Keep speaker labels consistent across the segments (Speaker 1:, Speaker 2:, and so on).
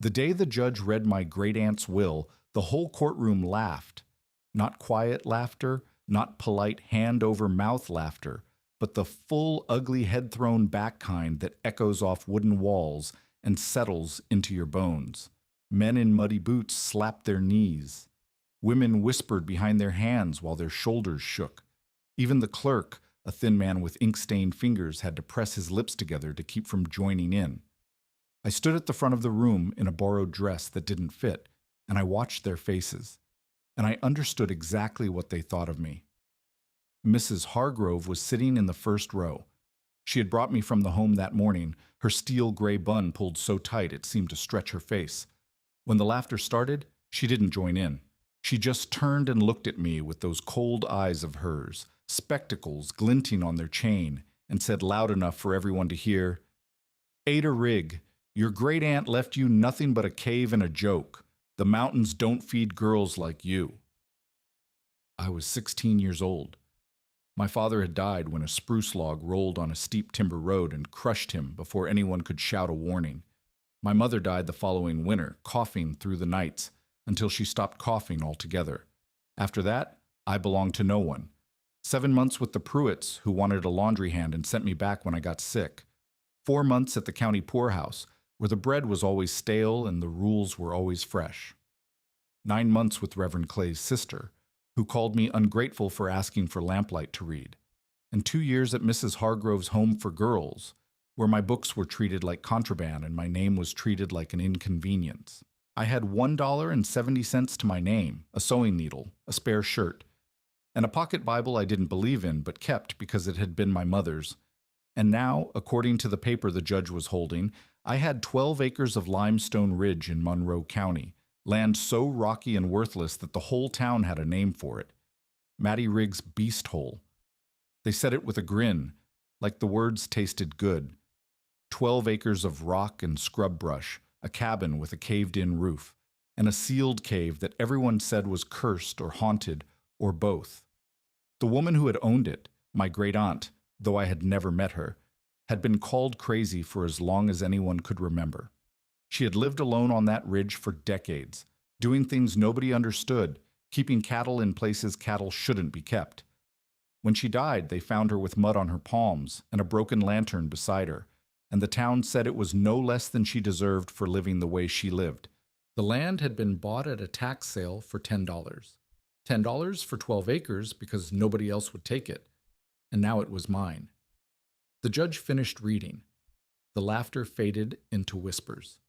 Speaker 1: The day the judge read my great-aunt's will, the whole courtroom laughed. Not quiet laughter, not polite hand-over-mouth laughter, but the full, ugly, head-thrown-back kind that echoes off wooden walls and settles into your bones. Men in muddy boots slapped their knees. Women whispered behind their hands while their shoulders shook. Even the clerk, a thin man with ink-stained fingers, had to press his lips together to keep from joining in. I stood at the front of the room in a borrowed dress that didn't fit, and I watched their faces, and I understood exactly what they thought of me. Mrs. Hargrove was sitting in the first row. She had brought me from the home that morning, her steel gray bun pulled so tight it seemed to stretch her face. When the laughter started, she didn't join in. She just turned and looked at me with those cold eyes of hers, spectacles glinting on their chain, and said loud enough for everyone to hear, "Ada Rigg, your great-aunt left you nothing but a cave and a joke. The mountains don't feed girls like you." I was 16 years old. My father had died when a spruce log rolled on a steep timber road and crushed him before anyone could shout a warning. My mother died the following winter, coughing through the nights, until she stopped coughing altogether. After that, I belonged to no one. 7 months with the Pruitts, who wanted a laundry hand and sent me back when I got sick. 4 months at the county poorhouse, where the bread was always stale and the rules were always fresh. 9 months with Reverend Clay's sister, who called me ungrateful for asking for lamplight to read. And 2 years at Mrs. Hargrove's Home for Girls, where my books were treated like contraband and my name was treated like an inconvenience. I had $1.70 to my name, a sewing needle, a spare shirt, and a pocket Bible I didn't believe in but kept because it had been my mother's. And now, according to the paper the judge was holding, I had 12 acres of limestone ridge in Monroe County, land so rocky and worthless that the whole town had a name for it. Mattie Rigg's Beast Hole. They said it with a grin, like the words tasted good. 12 acres of rock and scrub brush, a cabin with a caved-in roof, and a sealed cave that everyone said was cursed or haunted, or both. The woman who had owned it, my great-aunt, though I had never met her, had been called crazy for as long as anyone could remember. She had lived alone on that ridge for decades, doing things nobody understood, keeping cattle in places cattle shouldn't be kept. When she died, they found her with mud on her palms and a broken lantern beside her, and the town said it was no less than she deserved for living the way she lived. The land had been bought at a tax sale for $10. $10 for 12 acres because nobody else would take it, and now it was mine. The judge finished reading. The laughter faded into whispers.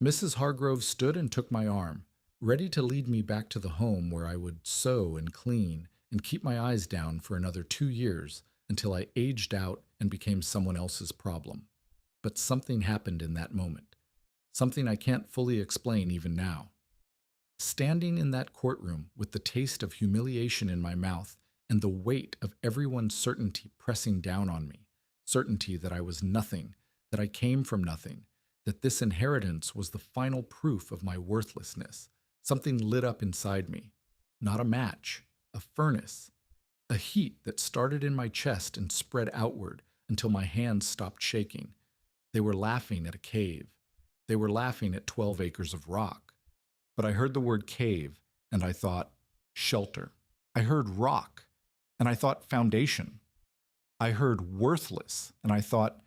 Speaker 1: Mrs. Hargrove stood and took my arm, ready to lead me back to the home where I would sew and clean and keep my eyes down for another 2 years until I aged out and became someone else's problem. But something happened in that moment, something I can't fully explain even now. Standing in that courtroom with the taste of humiliation in my mouth and the weight of everyone's certainty pressing down on me, certainty that I was nothing, that I came from nothing, that this inheritance was the final proof of my worthlessness, something lit up inside me, not a match, a furnace, a heat that started in my chest and spread outward until my hands stopped shaking. They were laughing at a cave. They were laughing at 12 acres of rock. But I heard the word cave, and I thought, shelter. I heard rock, and I thought foundation. I heard worthless, and I thought,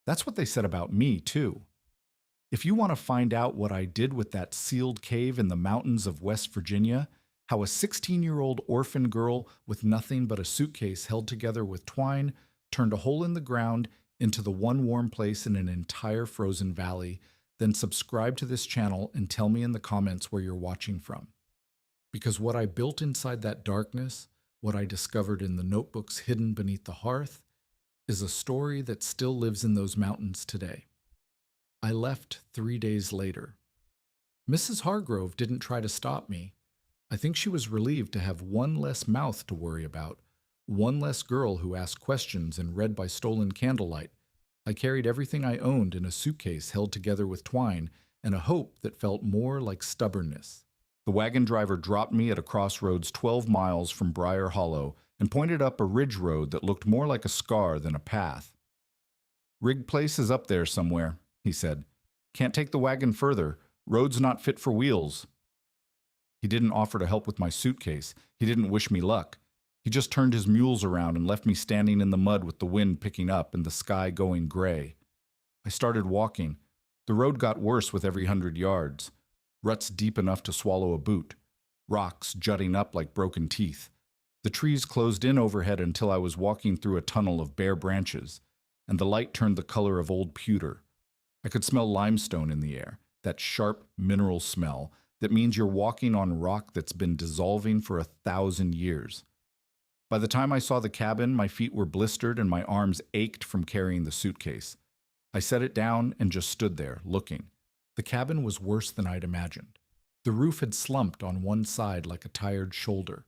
Speaker 1: that's what they said about me, too. If you want to find out what I did with that sealed cave in the mountains of West Virginia, how a 16-year-old orphan girl with nothing but a suitcase held together with twine turned a hole in the ground into the one warm place in an entire frozen valley, then subscribe to this channel and tell me in the comments where you're watching from. Because what I built inside that darkness, what I discovered in the notebooks hidden beneath the hearth, is a story that still lives in those mountains today. I left 3 days later. Mrs. Hargrove didn't try to stop me. I think she was relieved to have one less mouth to worry about, one less girl who asked questions and read by stolen candlelight. I carried everything I owned in a suitcase held together with twine and a hope that felt more like stubbornness. The wagon driver dropped me at a crossroads 12 miles from Briar Hollow and pointed up a ridge road that looked more like a scar than a path. "Rigg Place is up there somewhere," he said. Can't take the wagon further. Road's not fit for wheels. He didn't offer to help with my suitcase. He didn't wish me luck. He just turned his mules around and left me standing in the mud with the wind picking up and the sky going gray. I started walking. The road got worse with every 100 yards. Ruts deep enough to swallow a boot. Rocks jutting up like broken teeth. The trees closed in overhead until I was walking through a tunnel of bare branches, and the light turned the color of old pewter. I could smell limestone in the air, that sharp mineral smell that means you're walking on rock that's been dissolving for 1,000 years. By the time I saw the cabin, my feet were blistered and my arms ached from carrying the suitcase. I set it down and just stood there, looking. The cabin was worse than I'd imagined. The roof had slumped on one side like a tired shoulder.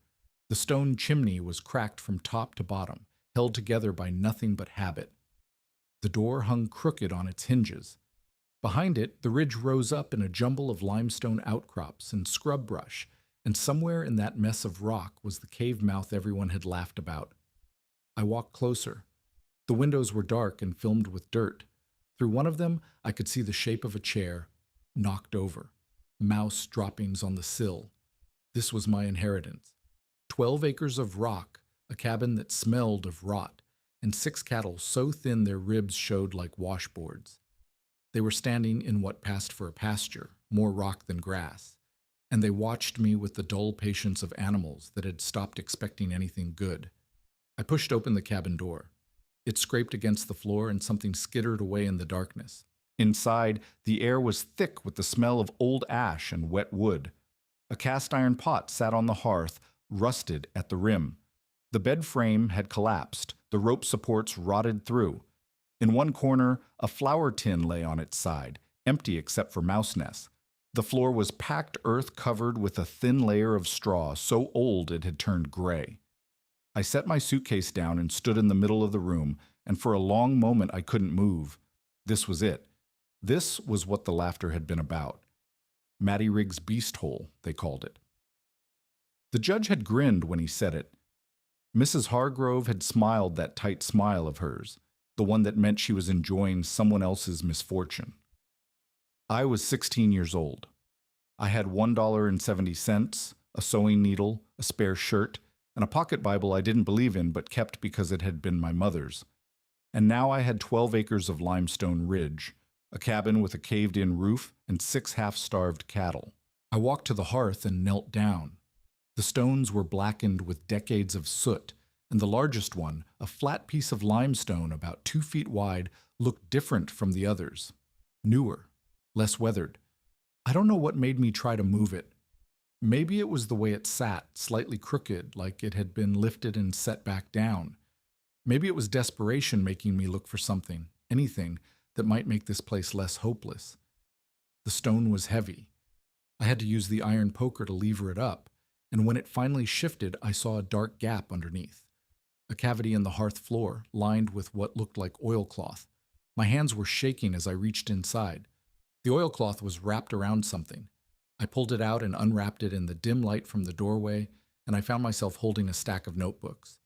Speaker 1: The stone chimney was cracked from top to bottom, held together by nothing but habit. The door hung crooked on its hinges. Behind it, the ridge rose up in a jumble of limestone outcrops and scrub brush, and somewhere in that mess of rock was the cave mouth everyone had laughed about. I walked closer. The windows were dark and filmed with dirt. Through one of them, I could see the shape of a chair, knocked over. Mouse droppings on the sill. This was my inheritance. 12 acres of rock, a cabin that smelled of rot, and 6 cattle so thin their ribs showed like washboards. They were standing in what passed for a pasture, more rock than grass, and they watched me with the dull patience of animals that had stopped expecting anything good. I pushed open the cabin door. It scraped against the floor and something skittered away in the darkness. Inside, the air was thick with the smell of old ash and wet wood. A cast iron pot sat on the hearth, rusted at the rim. The bed frame had collapsed, the rope supports rotted through. In one corner, a flour tin lay on its side, empty except for mouse nests. The floor was packed earth covered with a thin layer of straw so old it had turned gray. I set my suitcase down and stood in the middle of the room, and for a long moment I couldn't move. This was it. This was what the laughter had been about. Matty Rigg's beast hole, they called it. The judge had grinned when he said it. Mrs. Hargrove had smiled that tight smile of hers, the one that meant she was enjoying someone else's misfortune. I was 16 years old. I had $1.70, a sewing needle, a spare shirt, and a pocket Bible I didn't believe in but kept because it had been my mother's. And now I had 12 acres of limestone ridge, a cabin with a caved-in roof, and 6 half-starved cattle. I walked to the hearth and knelt down. The stones were blackened with decades of soot, and the largest one, a flat piece of limestone about 2 feet wide, looked different from the others. Newer, less weathered. I don't know what made me try to move it. Maybe it was the way it sat, slightly crooked, like it had been lifted and set back down. Maybe it was desperation making me look for something, anything, that might make this place less hopeless. The stone was heavy. I had to use the iron poker to lever it up, and when it finally shifted, I saw a dark gap underneath. A cavity in the hearth floor, lined with what looked like oilcloth. My hands were shaking as I reached inside. The oilcloth was wrapped around something. I pulled it out and unwrapped it in the dim light from the doorway, and I found myself holding a stack of notebooks.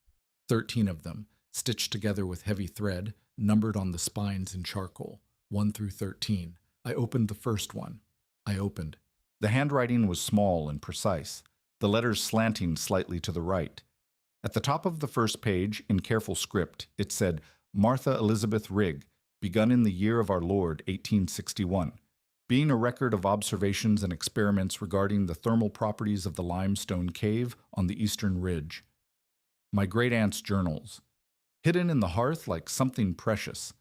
Speaker 1: 13 of them, stitched together with heavy thread, numbered on the spines in charcoal, 1 through 13. I opened the first one. I opened. The handwriting was small and precise, the letters slanting slightly to the right. At the top of the first page, in careful script, it said, Martha Elizabeth Rigg, begun in the year of our Lord, 1861. Being a record of observations and experiments regarding the thermal properties of the limestone cave on the eastern ridge. My great-aunt's journals, hidden in the hearth like something precious,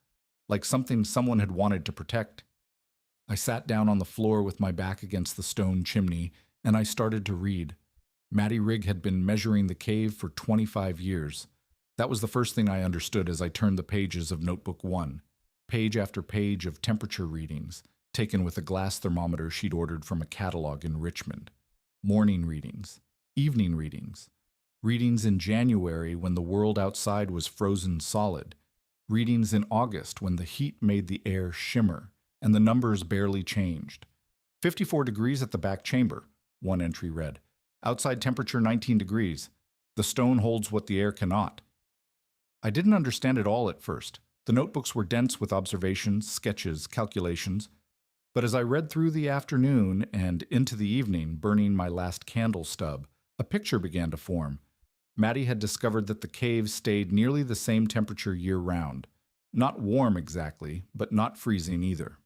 Speaker 1: like something someone had wanted to protect. I sat down on the floor with my back against the stone chimney, and I started to read. Matty Rigg had been measuring the cave for 25 years. That was the first thing I understood as I turned the pages of Notebook 1, page after page of temperature readings, taken with a glass thermometer she'd ordered from a catalog in Richmond. Morning readings, evening readings, readings in January when the world outside was frozen solid, readings in August when the heat made the air shimmer and the numbers barely changed. 54 degrees at the back chamber, one entry read. Outside temperature 19 degrees. The stone holds what the air cannot. I didn't understand it all at first. The notebooks were dense with observations, sketches, calculations. But as I read through the afternoon and into the evening, burning my last candle stub, a picture began to form. Maddie had discovered that the cave stayed nearly the same temperature year-round. Not warm exactly, but not freezing either.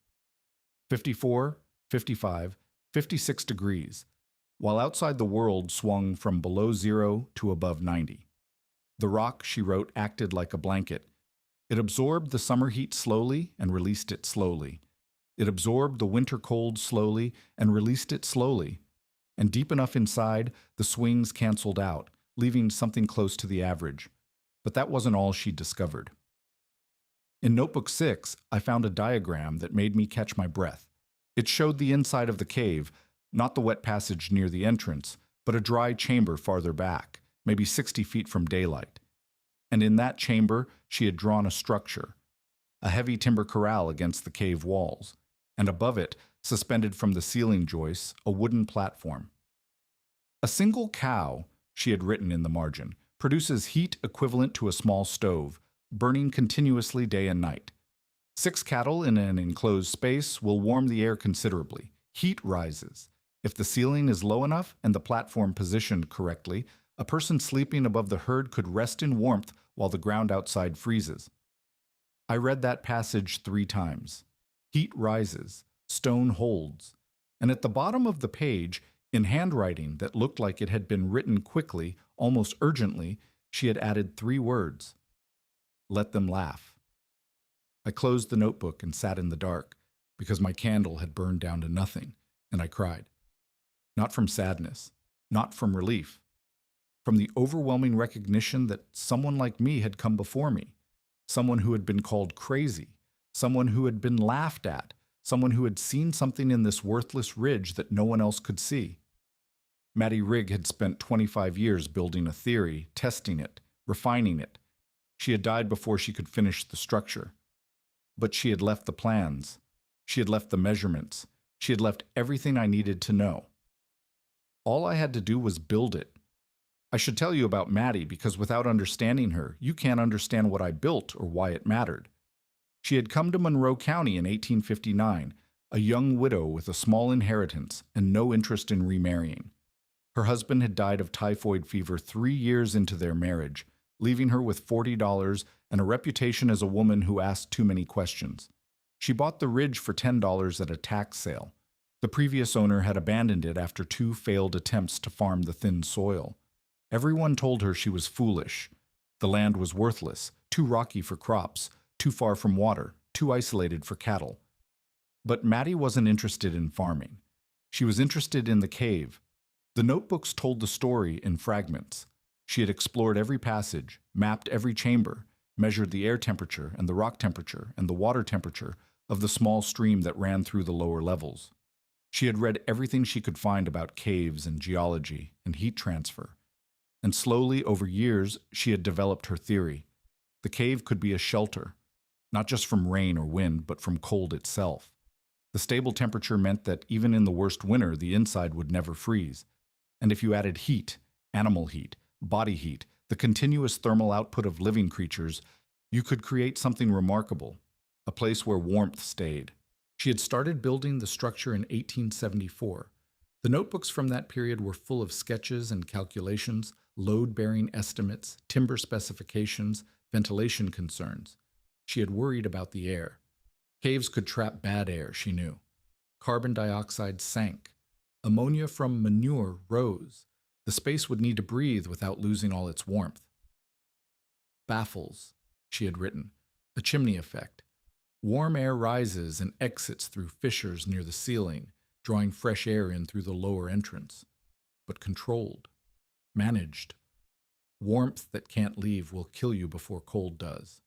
Speaker 1: 54, 55, 56 degrees, while outside the world swung from below zero to above 90. The rock, she wrote, acted like a blanket. It absorbed the summer heat slowly and released it slowly. It absorbed the winter cold slowly and released it slowly. And deep enough inside, the swings canceled out, leaving something close to the average. But that wasn't all she discovered. In Notebook 6, I found a diagram that made me catch my breath. It showed the inside of the cave, not the wet passage near the entrance, but a dry chamber farther back, maybe 60 feet from daylight. And in that chamber, she had drawn a structure, a heavy timber corral against the cave walls, and above it, suspended from the ceiling joists, a wooden platform. A single cow, she had written in the margin, produces heat equivalent to a small stove, burning continuously day and night. 6 cattle in an enclosed space will warm the air considerably. Heat rises. If the ceiling is low enough and the platform positioned correctly, a person sleeping above the herd could rest in warmth while the ground outside freezes. I read that passage 3 times. Heat rises, stone holds, and at the bottom of the page, in handwriting that looked like it had been written quickly, almost urgently, she had added 3 words. Let them laugh. I closed the notebook and sat in the dark, because my candle had burned down to nothing, and I cried. Not from sadness, not from relief, from the overwhelming recognition that someone like me had come before me, someone who had been called crazy, someone who had been laughed at, someone who had seen something in this worthless ridge that no one else could see. Maddie Rigg had spent 25 years building a theory, testing it, refining it. She had died before she could finish the structure. But she had left the plans. She had left the measurements. She had left everything I needed to know. All I had to do was build it. I should tell you about Maddie because without understanding her, you can't understand what I built or why it mattered. She had come to Monroe County in 1859, a young widow with a small inheritance and no interest in remarrying. Her husband had died of typhoid fever 3 years into their marriage, leaving her with $40 and a reputation as a woman who asked too many questions. She bought the ridge for $10 at a tax sale. The previous owner had abandoned it after 2 failed attempts to farm the thin soil. Everyone told her she was foolish. The land was worthless, too rocky for crops, too far from water, too isolated for cattle. But Maddie wasn't interested in farming. She was interested in the cave. The notebooks told the story in fragments. She had explored every passage, mapped every chamber, measured the air temperature and the rock temperature and the water temperature of the small stream that ran through the lower levels. She had read everything she could find about caves and geology and heat transfer. And slowly, over years, she had developed her theory. The cave could be a shelter, not just from rain or wind, but from cold itself. The stable temperature meant that even in the worst winter, the inside would never freeze. And if you added heat, animal heat, body heat, the continuous thermal output of living creatures, you could create something remarkable, a place where warmth stayed. She had started building the structure in 1874. The notebooks from that period were full of sketches and calculations, load-bearing estimates, timber specifications, ventilation concerns. She had worried about the air. Caves could trap bad air, she knew. Carbon dioxide sank. Ammonia from manure rose. The space would need to breathe without losing all its warmth. Baffles, she had written, a chimney effect. Warm air rises and exits through fissures near the ceiling, drawing fresh air in through the lower entrance. But controlled, managed. Warmth that can't leave will kill you before cold does.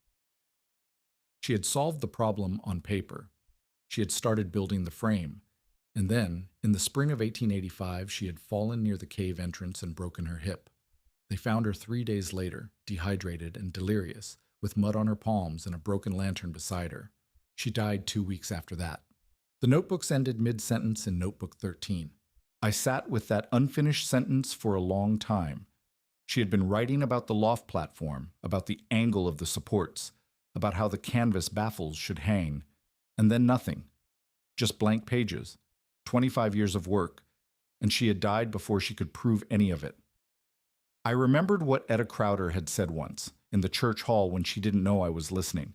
Speaker 1: She had solved the problem on paper. She had started building the frame. And then, in the spring of 1885, she had fallen near the cave entrance and broken her hip. They found her 3 days later, dehydrated and delirious, with mud on her palms and a broken lantern beside her. She died 2 weeks after that. The notebooks ended mid-sentence in Notebook 13. I sat with that unfinished sentence for a long time. She had been writing about the loft platform, about the angle of the supports, about how the canvas baffles should hang, and then nothing. just blank pages, 25 years of work, and she had died before she could prove any of it. I remembered what Etta Crowder had said once, in the church hall when she didn't know I was listening.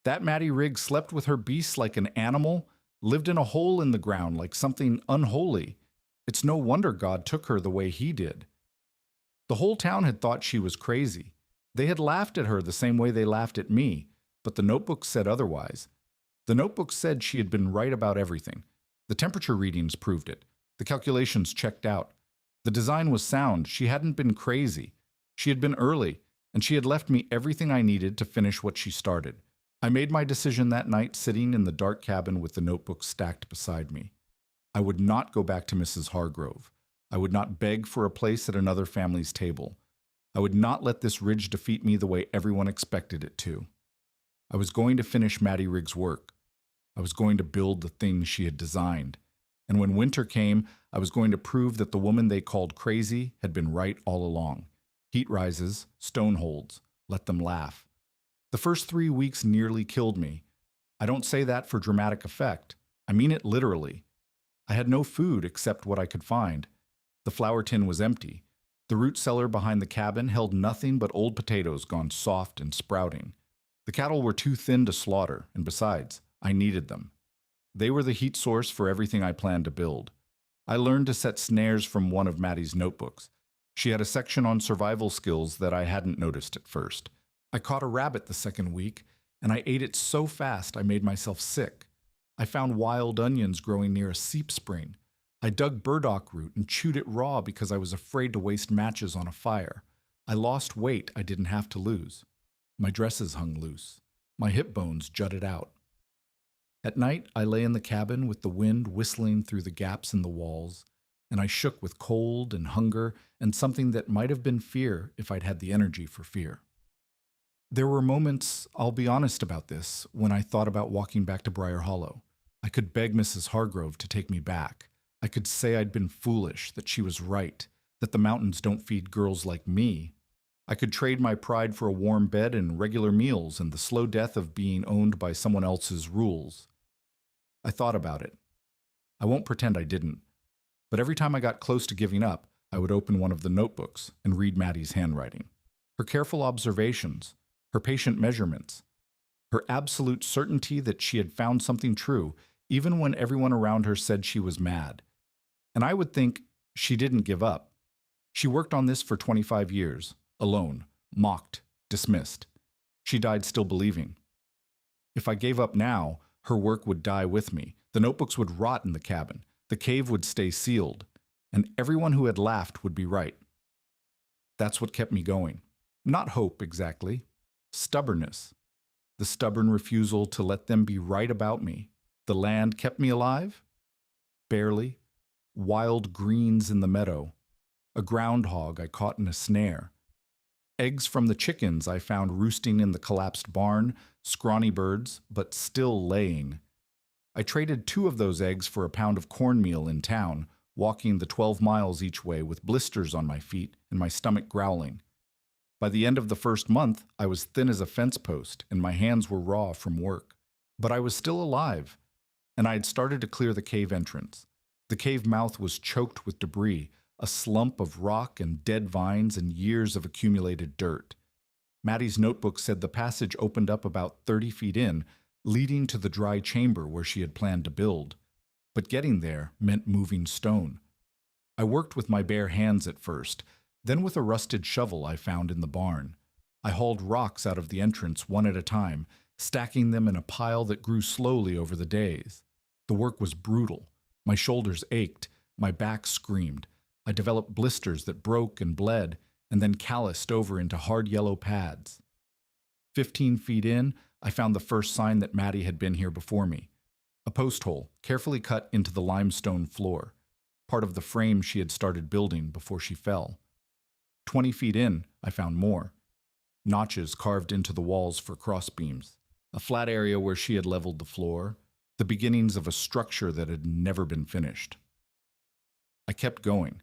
Speaker 1: That Maddie Riggs slept with her beasts like an animal, lived in a hole in the ground like something unholy. It's no wonder God took her the way he did. The whole town had thought she was crazy. They had laughed at her the same way they laughed at me, but the notebook said otherwise. The notebook said she had been right about everything. The temperature readings proved it. The calculations checked out. The design was sound. She hadn't been crazy. She had been early, and she had left me everything I needed to finish what she started. I made my decision that night sitting in the dark cabin with the notebook stacked beside me. I would not go back to Mrs. Hargrove. I would not beg for a place at another family's table. I would not let this ridge defeat me the way everyone expected it to. I was going to finish Maddie Riggs' work. I was going to build the things she had designed. And when winter came, I was going to prove that the woman they called crazy had been right all along. Heat rises, stone holds, let them laugh. The first 3 weeks nearly killed me. I don't say that for dramatic effect. I mean it literally. I had no food except what I could find. The flour tin was empty. The root cellar behind the cabin held nothing but old potatoes gone soft and sprouting. The cattle were too thin to slaughter, and besides, I needed them. They were the heat source for everything I planned to build. I learned to set snares from one of Maddie's notebooks. She had a section on survival skills that I hadn't noticed at first. I caught a rabbit the second week, and I ate it so fast I made myself sick. I found wild onions growing near a seep spring. I dug burdock root and chewed it raw because I was afraid to waste matches on a fire. I lost weight I didn't have to lose. My dresses hung loose. My hip bones jutted out. At night, I lay in the cabin with the wind whistling through the gaps in the walls, and I shook with cold and hunger and something that might have been fear if I'd had the energy for fear. There were moments, I'll be honest about this, when I thought about walking back to Briar Hollow. I could beg Mrs. Hargrove to take me back. I could say I'd been foolish, that she was right, that the mountains don't feed girls like me. I could trade my pride for a warm bed and regular meals and the slow death of being owned by someone else's rules. I thought about it. I won't pretend I didn't. But every time I got close to giving up, I would open one of the notebooks and read Maddie's handwriting. Her careful observations, her patient measurements, her absolute certainty that she had found something true, even when everyone around her said she was mad. And I would think she didn't give up. She worked on this for 25 years, alone, mocked, dismissed. She died still believing. If I gave up now, her work would die with me. The notebooks would rot in the cabin. The cave would stay sealed. And everyone who had laughed would be right. That's what kept me going. Not hope, exactly. Stubbornness. The stubborn refusal to let them be right about me. The land kept me alive? Barely. Wild greens in the meadow. A groundhog I caught in a snare. Eggs from the chickens I found roosting in the collapsed barn, scrawny birds, but still laying. I traded 2 of those eggs for a pound of cornmeal in town, walking the 12 miles each way with blisters on my feet and my stomach growling. By the end of the first month, I was thin as a fence post and my hands were raw from work. But I was still alive, and I had started to clear the cave entrance. The cave mouth was choked with debris, a slump of rock and dead vines and years of accumulated dirt. Maddie's notebook said the passage opened up about 30 feet in, leading to the dry chamber where she had planned to build. But getting there meant moving stone. I worked with my bare hands at first, then with a rusted shovel I found in the barn. I hauled rocks out of the entrance one at a time, stacking them in a pile that grew slowly over the days. The work was brutal. My shoulders ached, my back screamed. I developed blisters that broke and bled, and then calloused over into hard yellow pads. 15 feet in, I found the first sign that Maddie had been here before me. A post hole, carefully cut into the limestone floor, part of the frame she had started building before she fell. 20 feet in, I found more. Notches carved into the walls for crossbeams, a flat area where she had leveled the floor, the beginnings of a structure that had never been finished. I kept going.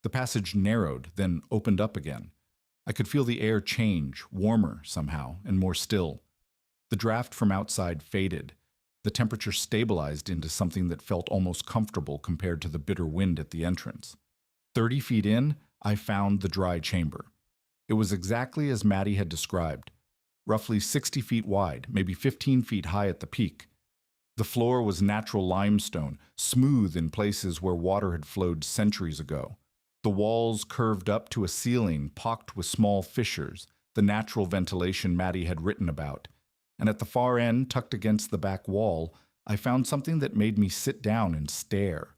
Speaker 1: The passage narrowed, then opened up again. I could feel the air change, warmer somehow, and more still. The draft from outside faded. The temperature stabilized into something that felt almost comfortable compared to the bitter wind at the entrance. 30 feet in, I found the dry chamber. It was exactly as Maddie had described, roughly 60 feet wide, maybe 15 feet high at the peak. The floor was natural limestone, smooth in places where water had flowed centuries ago. The walls curved up to a ceiling pocked with small fissures, the natural ventilation Maddie had written about. And at the far end, tucked against the back wall, I found something that made me sit down and stare.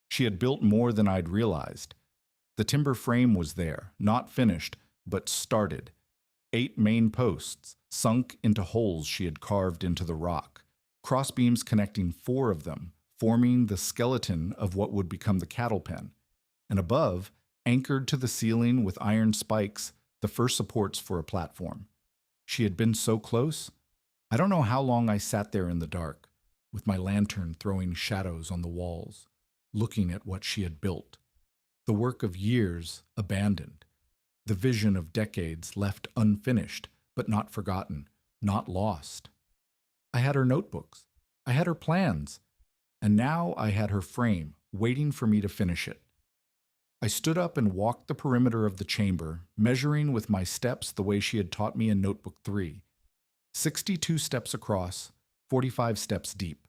Speaker 1: She had built more than I'd realized. The timber frame was there, not finished, but started. 8 main posts, sunk into holes she had carved into the rock. Crossbeams connecting 4 of them, forming the skeleton of what would become the cattle pen. And above, anchored to the ceiling with iron spikes, the first supports for a platform. She had been so close. I don't know how long I sat there in the dark, with my lantern throwing shadows on the walls, looking at what she had built. The work of years abandoned. The vision of decades left unfinished, but not forgotten, not lost. I had her notebooks. I had her plans. And now I had her frame, waiting for me to finish it. I stood up and walked the perimeter of the chamber, measuring with my steps the way she had taught me in Notebook 3. 62 steps across, 45 steps deep.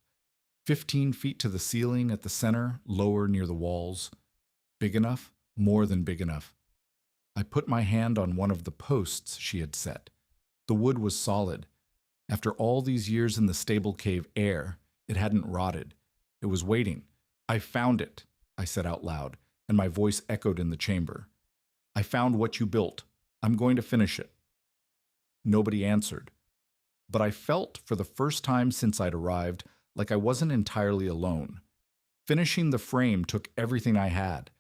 Speaker 1: 15 feet to the ceiling at the center, lower near the walls. Big enough? More than big enough. I put my hand on one of the posts she had set. The wood was solid. After all these years in the stable cave air, it hadn't rotted. It was waiting. I found it, I said out loud, and my voice echoed in the chamber. I found what you built. I'm going to finish it. Nobody answered. But I felt, for the first time since I'd arrived, like I wasn't entirely alone. Finishing the frame took everything I had.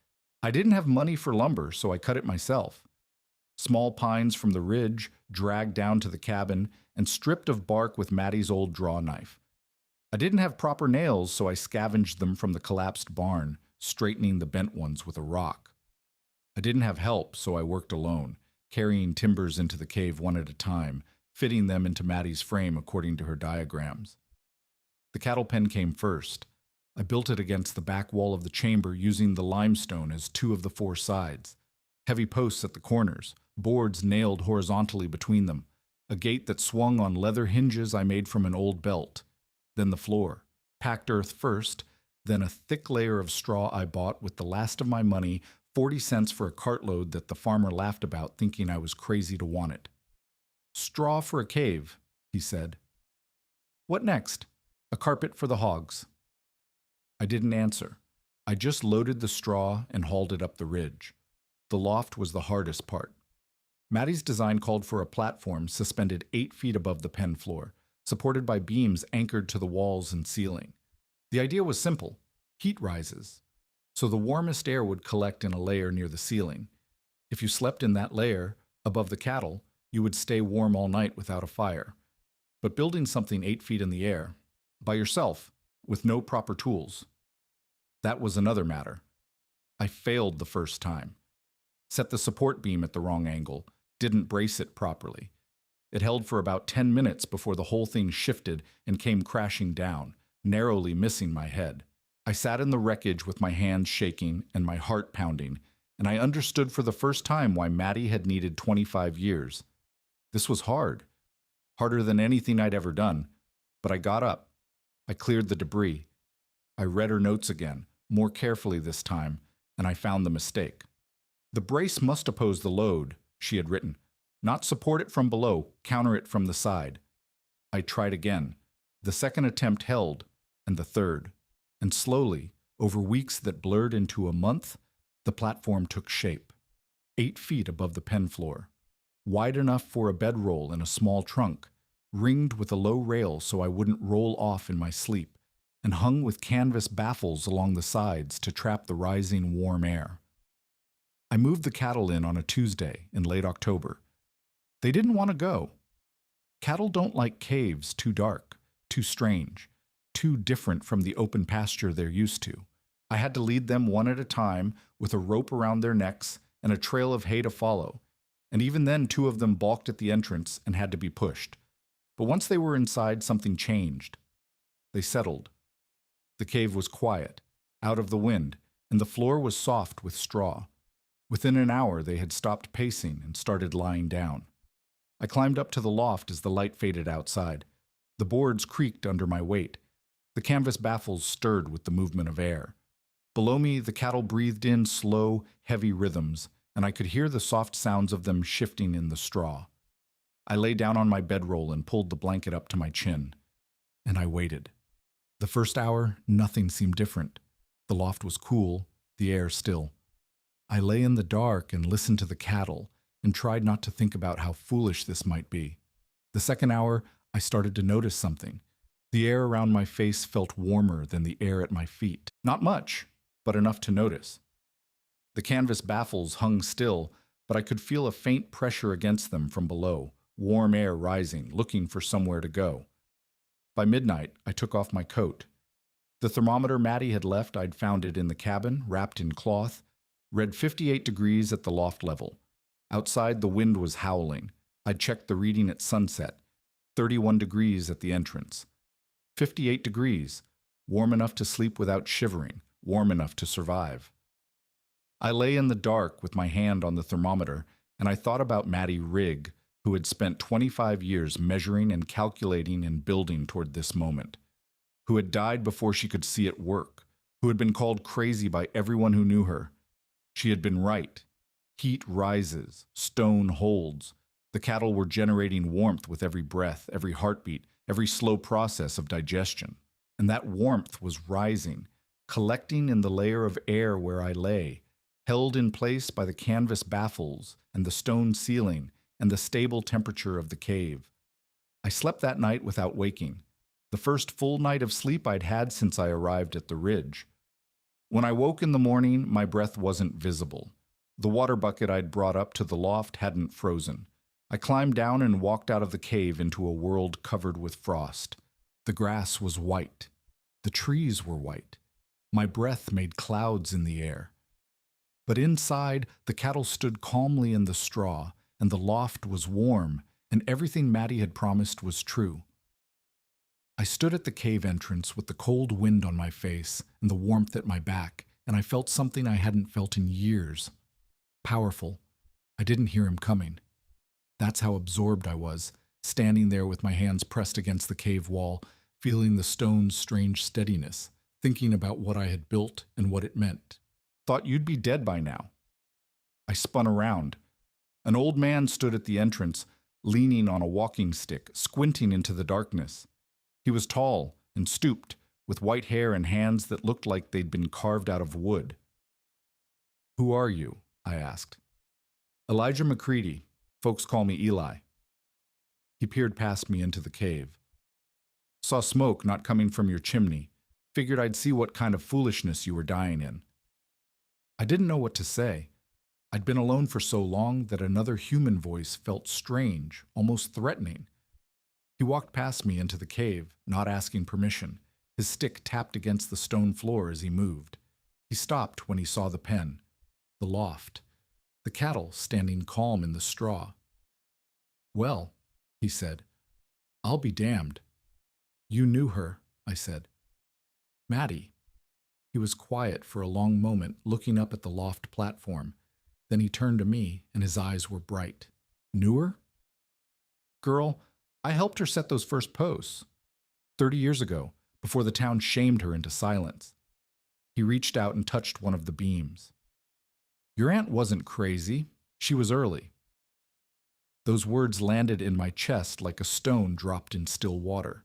Speaker 1: I didn't have money for lumber, so I cut it myself. Small pines from the ridge dragged down to the cabin and stripped of bark with Maddie's old draw knife. I didn't have proper nails, so I scavenged them from the collapsed barn, straightening the bent ones with a rock. I didn't have help, so I worked alone, carrying timbers into the cave one at a time, fitting them into Maddie's frame according to her diagrams. The cattle pen came first. I built it against the back wall of the chamber using the limestone as 2 of the 4 sides. Heavy posts at the corners, boards nailed horizontally between them, a gate that swung on leather hinges I made from an old belt. Then the floor, packed earth first, then a thick layer of straw I bought with the last of my money, 40 cents for a cartload that the farmer laughed about, thinking I was crazy to want it. Straw for a cave, he said. What next? A carpet for the hogs. I didn't answer. I just loaded the straw and hauled it up the ridge. The loft was the hardest part. Maddie's design called for a platform suspended 8 feet above the pen floor, supported by beams anchored to the walls and ceiling. The idea was simple: heat rises. So the warmest air would collect in a layer near the ceiling. If you slept in that layer, above the cattle, you would stay warm all night without a fire. But building something 8 feet in the air, by yourself, with no proper tools, that was another matter. I failed the first time. Set the support beam at the wrong angle, didn't brace it properly. It held for about 10 minutes before the whole thing shifted and came crashing down, narrowly missing my head. I sat in the wreckage with my hands shaking and my heart pounding, and I understood for the first time why Maddie had needed 25 years. This was hard, harder than anything I'd ever done, but I got up. I cleared the debris. I read her notes again, more carefully this time, and I found the mistake. The brace must oppose the load, she had written. Not support it from below, counter it from the side. I tried again. The second attempt held, and the third. And slowly, over weeks that blurred into a month, the platform took shape. 8 feet above the pen floor. Wide enough for a bedroll and a small trunk, ringed with a low rail so I wouldn't roll off in my sleep, and hung with canvas baffles along the sides to trap the rising warm air. I moved the cattle in on a Tuesday in late October. They didn't want to go. Cattle don't like caves too dark, too strange, too different from the open pasture they're used to. I had to lead them one at a time with a rope around their necks and a trail of hay to follow, and even then 2 of them balked at the entrance and had to be pushed. But once they were inside, something changed. They settled. The cave was quiet, out of the wind, and the floor was soft with straw. Within an hour, they had stopped pacing and started lying down. I climbed up to the loft as the light faded outside. The boards creaked under my weight. The canvas baffles stirred with the movement of air. Below me, the cattle breathed in slow, heavy rhythms, and I could hear the soft sounds of them shifting in the straw. I lay down on my bedroll and pulled the blanket up to my chin. And I waited. The first hour, nothing seemed different. The loft was cool, the air still. I lay in the dark and listened to the cattle and tried not to think about how foolish this might be. The second hour, I started to notice something. The air around my face felt warmer than the air at my feet. Not much, but enough to notice. The canvas baffles hung still, but I could feel a faint pressure against them from below, warm air rising, looking for somewhere to go. By midnight, I took off my coat. The thermometer Maddie had left, I'd found it in the cabin, wrapped in cloth, read 58 degrees at the loft level. Outside, the wind was howling. I'd checked the reading at sunset, 31 degrees at the entrance. 58 degrees, warm enough to sleep without shivering, warm enough to survive. I lay in the dark with my hand on the thermometer, and I thought about Maddie Rigg, who had spent 25 years measuring and calculating and building toward this moment, who had died before she could see it work, who had been called crazy by everyone who knew her. She had been right. Heat rises, stone holds. The cattle were generating warmth with every breath, every heartbeat, every slow process of digestion. And that warmth was rising, collecting in the layer of air where I lay, held in place by the canvas baffles and the stone ceiling and the stable temperature of the cave. I slept that night without waking, the first full night of sleep I'd had since I arrived at the ridge. When I woke in the morning, my breath wasn't visible. The water bucket I'd brought up to the loft hadn't frozen. I climbed down and walked out of the cave into a world covered with frost. The grass was white. The trees were white. My breath made clouds in the air. But inside, the cattle stood calmly in the straw, and the loft was warm, and everything Maddie had promised was true. I stood at the cave entrance with the cold wind on my face and the warmth at my back, and I felt something I hadn't felt in years. Powerful. I didn't hear him coming. That's how absorbed I was, standing there with my hands pressed against the cave wall, feeling the stone's strange steadiness, thinking about what I had built and what it meant. Thought you'd be dead by now. I spun around. An old man stood at the entrance, leaning on a walking stick, squinting into the darkness. He was tall and stooped, with white hair and hands that looked like they'd been carved out of wood. "Who are you?" I asked. "Elijah McCready. Folks call me Eli." He peered past me into the cave. "Saw smoke not coming from your chimney. Figured I'd see what kind of foolishness you were dying in." I didn't know what to say. I'd been alone for so long that another human voice felt strange, almost threatening. He walked past me into the cave, not asking permission. His stick tapped against the stone floor as he moved. He stopped when he saw the pen, the loft, the cattle standing calm in the straw. "Well," he said, "I'll be damned." "You knew her," I said. "Maddie." He was quiet for a long moment, looking up at the loft platform. Then he turned to me, and his eyes were bright. "Knew her?" "Girl, I helped her set those first posts. 30 years ago, before the town shamed her into silence." He reached out and touched one of the beams. "Your aunt wasn't crazy. She was early." Those words landed in my chest like a stone dropped in still water,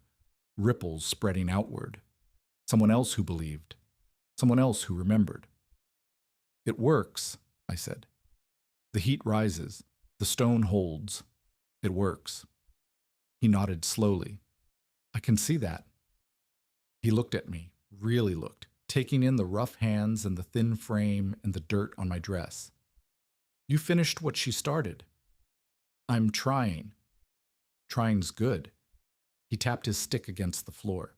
Speaker 1: ripples spreading outward. Someone else who believed. Someone else who remembered. "It works," I said. "The heat rises. The stone holds. It works." He nodded slowly. "I can see that." He looked at me, really looked, taking in the rough hands and the thin frame and the dirt on my dress. "You finished what she started." "I'm trying." "Trying's good." He tapped his stick against the floor.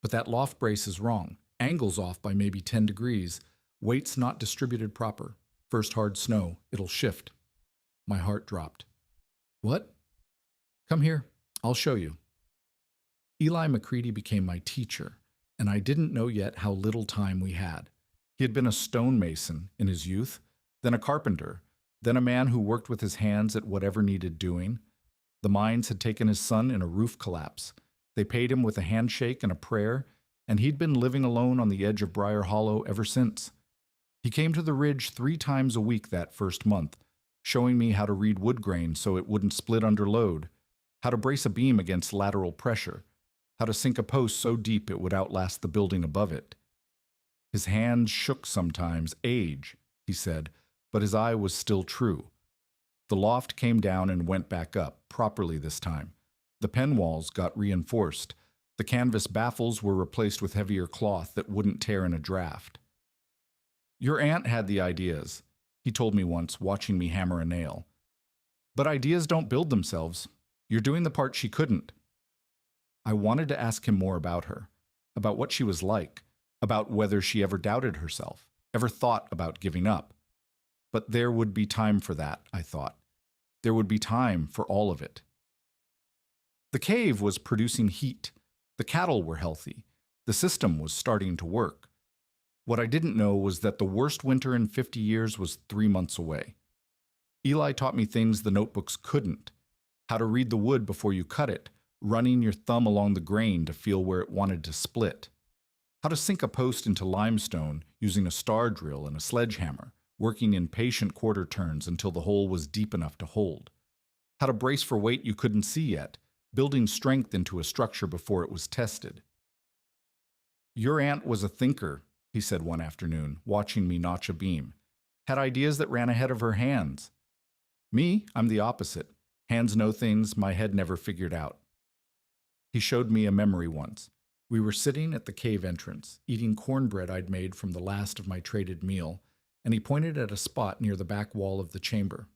Speaker 1: "But that loft brace is wrong. Angle's off by maybe 10 degrees. Weight's not distributed proper. First hard snow, it'll shift." My heart dropped. "What?" "Come here. I'll show you." Eli McCready became my teacher, and I didn't know yet how little time we had. He had been a stonemason in his youth, then a carpenter, then a man who worked with his hands at whatever needed doing. The mines had taken his son in a roof collapse. They paid him with a handshake and a prayer, and he'd been living alone on the edge of Briar Hollow ever since. He came to the ridge 3 times a week that first month, showing me how to read wood grain so it wouldn't split under load, how to brace a beam against lateral pressure, how to sink a post so deep it would outlast the building above it. His hands shook sometimes, age, he said, but his eye was still true. The loft came down and went back up, properly this time. The pen walls got reinforced. The canvas baffles were replaced with heavier cloth that wouldn't tear in a draft. Your aunt had the ideas, he told me once, watching me hammer a nail. But ideas don't build themselves. You're doing the part she couldn't. I wanted to ask him more about her, about what she was like, about whether she ever doubted herself, ever thought about giving up. But there would be time for that, I thought. There would be time for all of it. The cave was producing heat. The cattle were healthy. The system was starting to work. What I didn't know was that the worst winter in 50 years was 3 months away. Eli taught me things the notebooks couldn't. How to read the wood before you cut it, running your thumb along the grain to feel where it wanted to split. How to sink a post into limestone using a star drill and a sledgehammer, working in patient quarter turns until the hole was deep enough to hold. How to brace for weight you couldn't see yet, building strength into a structure before it was tested. Your aunt was a thinker, he said one afternoon, watching me notch a beam. Had ideas that ran ahead of her hands. Me, I'm the opposite. Hands know things my head never figured out. He showed me a memory once. We were sitting at the cave entrance, eating cornbread I'd made from the last of my traded meal, and he pointed at a spot near the back wall of the chamber.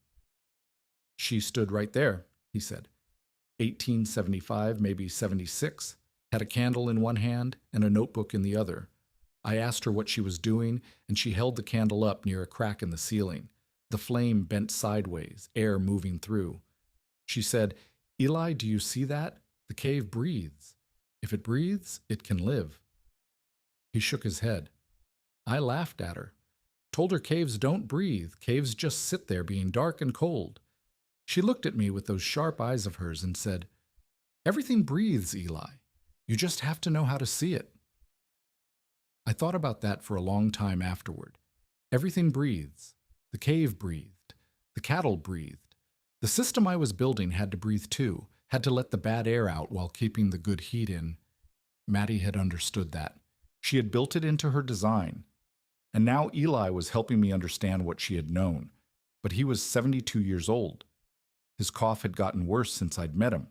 Speaker 1: She stood right there, he said. 1875, maybe 76, had a candle in one hand and a notebook in the other. I asked her what she was doing, and she held the candle up near a crack in the ceiling. The flame bent sideways, air moving through. She said, "Eli, do you see that? The cave breathes. If it breathes, it can live." He shook his head. I laughed at her. Told her caves don't breathe. Caves just sit there being dark and cold. She looked at me with those sharp eyes of hers and said, "Everything breathes, Eli. You just have to know how to see it." I thought about that for a long time afterward. Everything breathes. The cave breathed. The cattle breathed. The system I was building had to breathe too, had to let the bad air out while keeping the good heat in. Mattie had understood that. She had built it into her design. And now Eli was helping me understand what she had known. But he was 72 years old. His cough had gotten worse since I'd met him.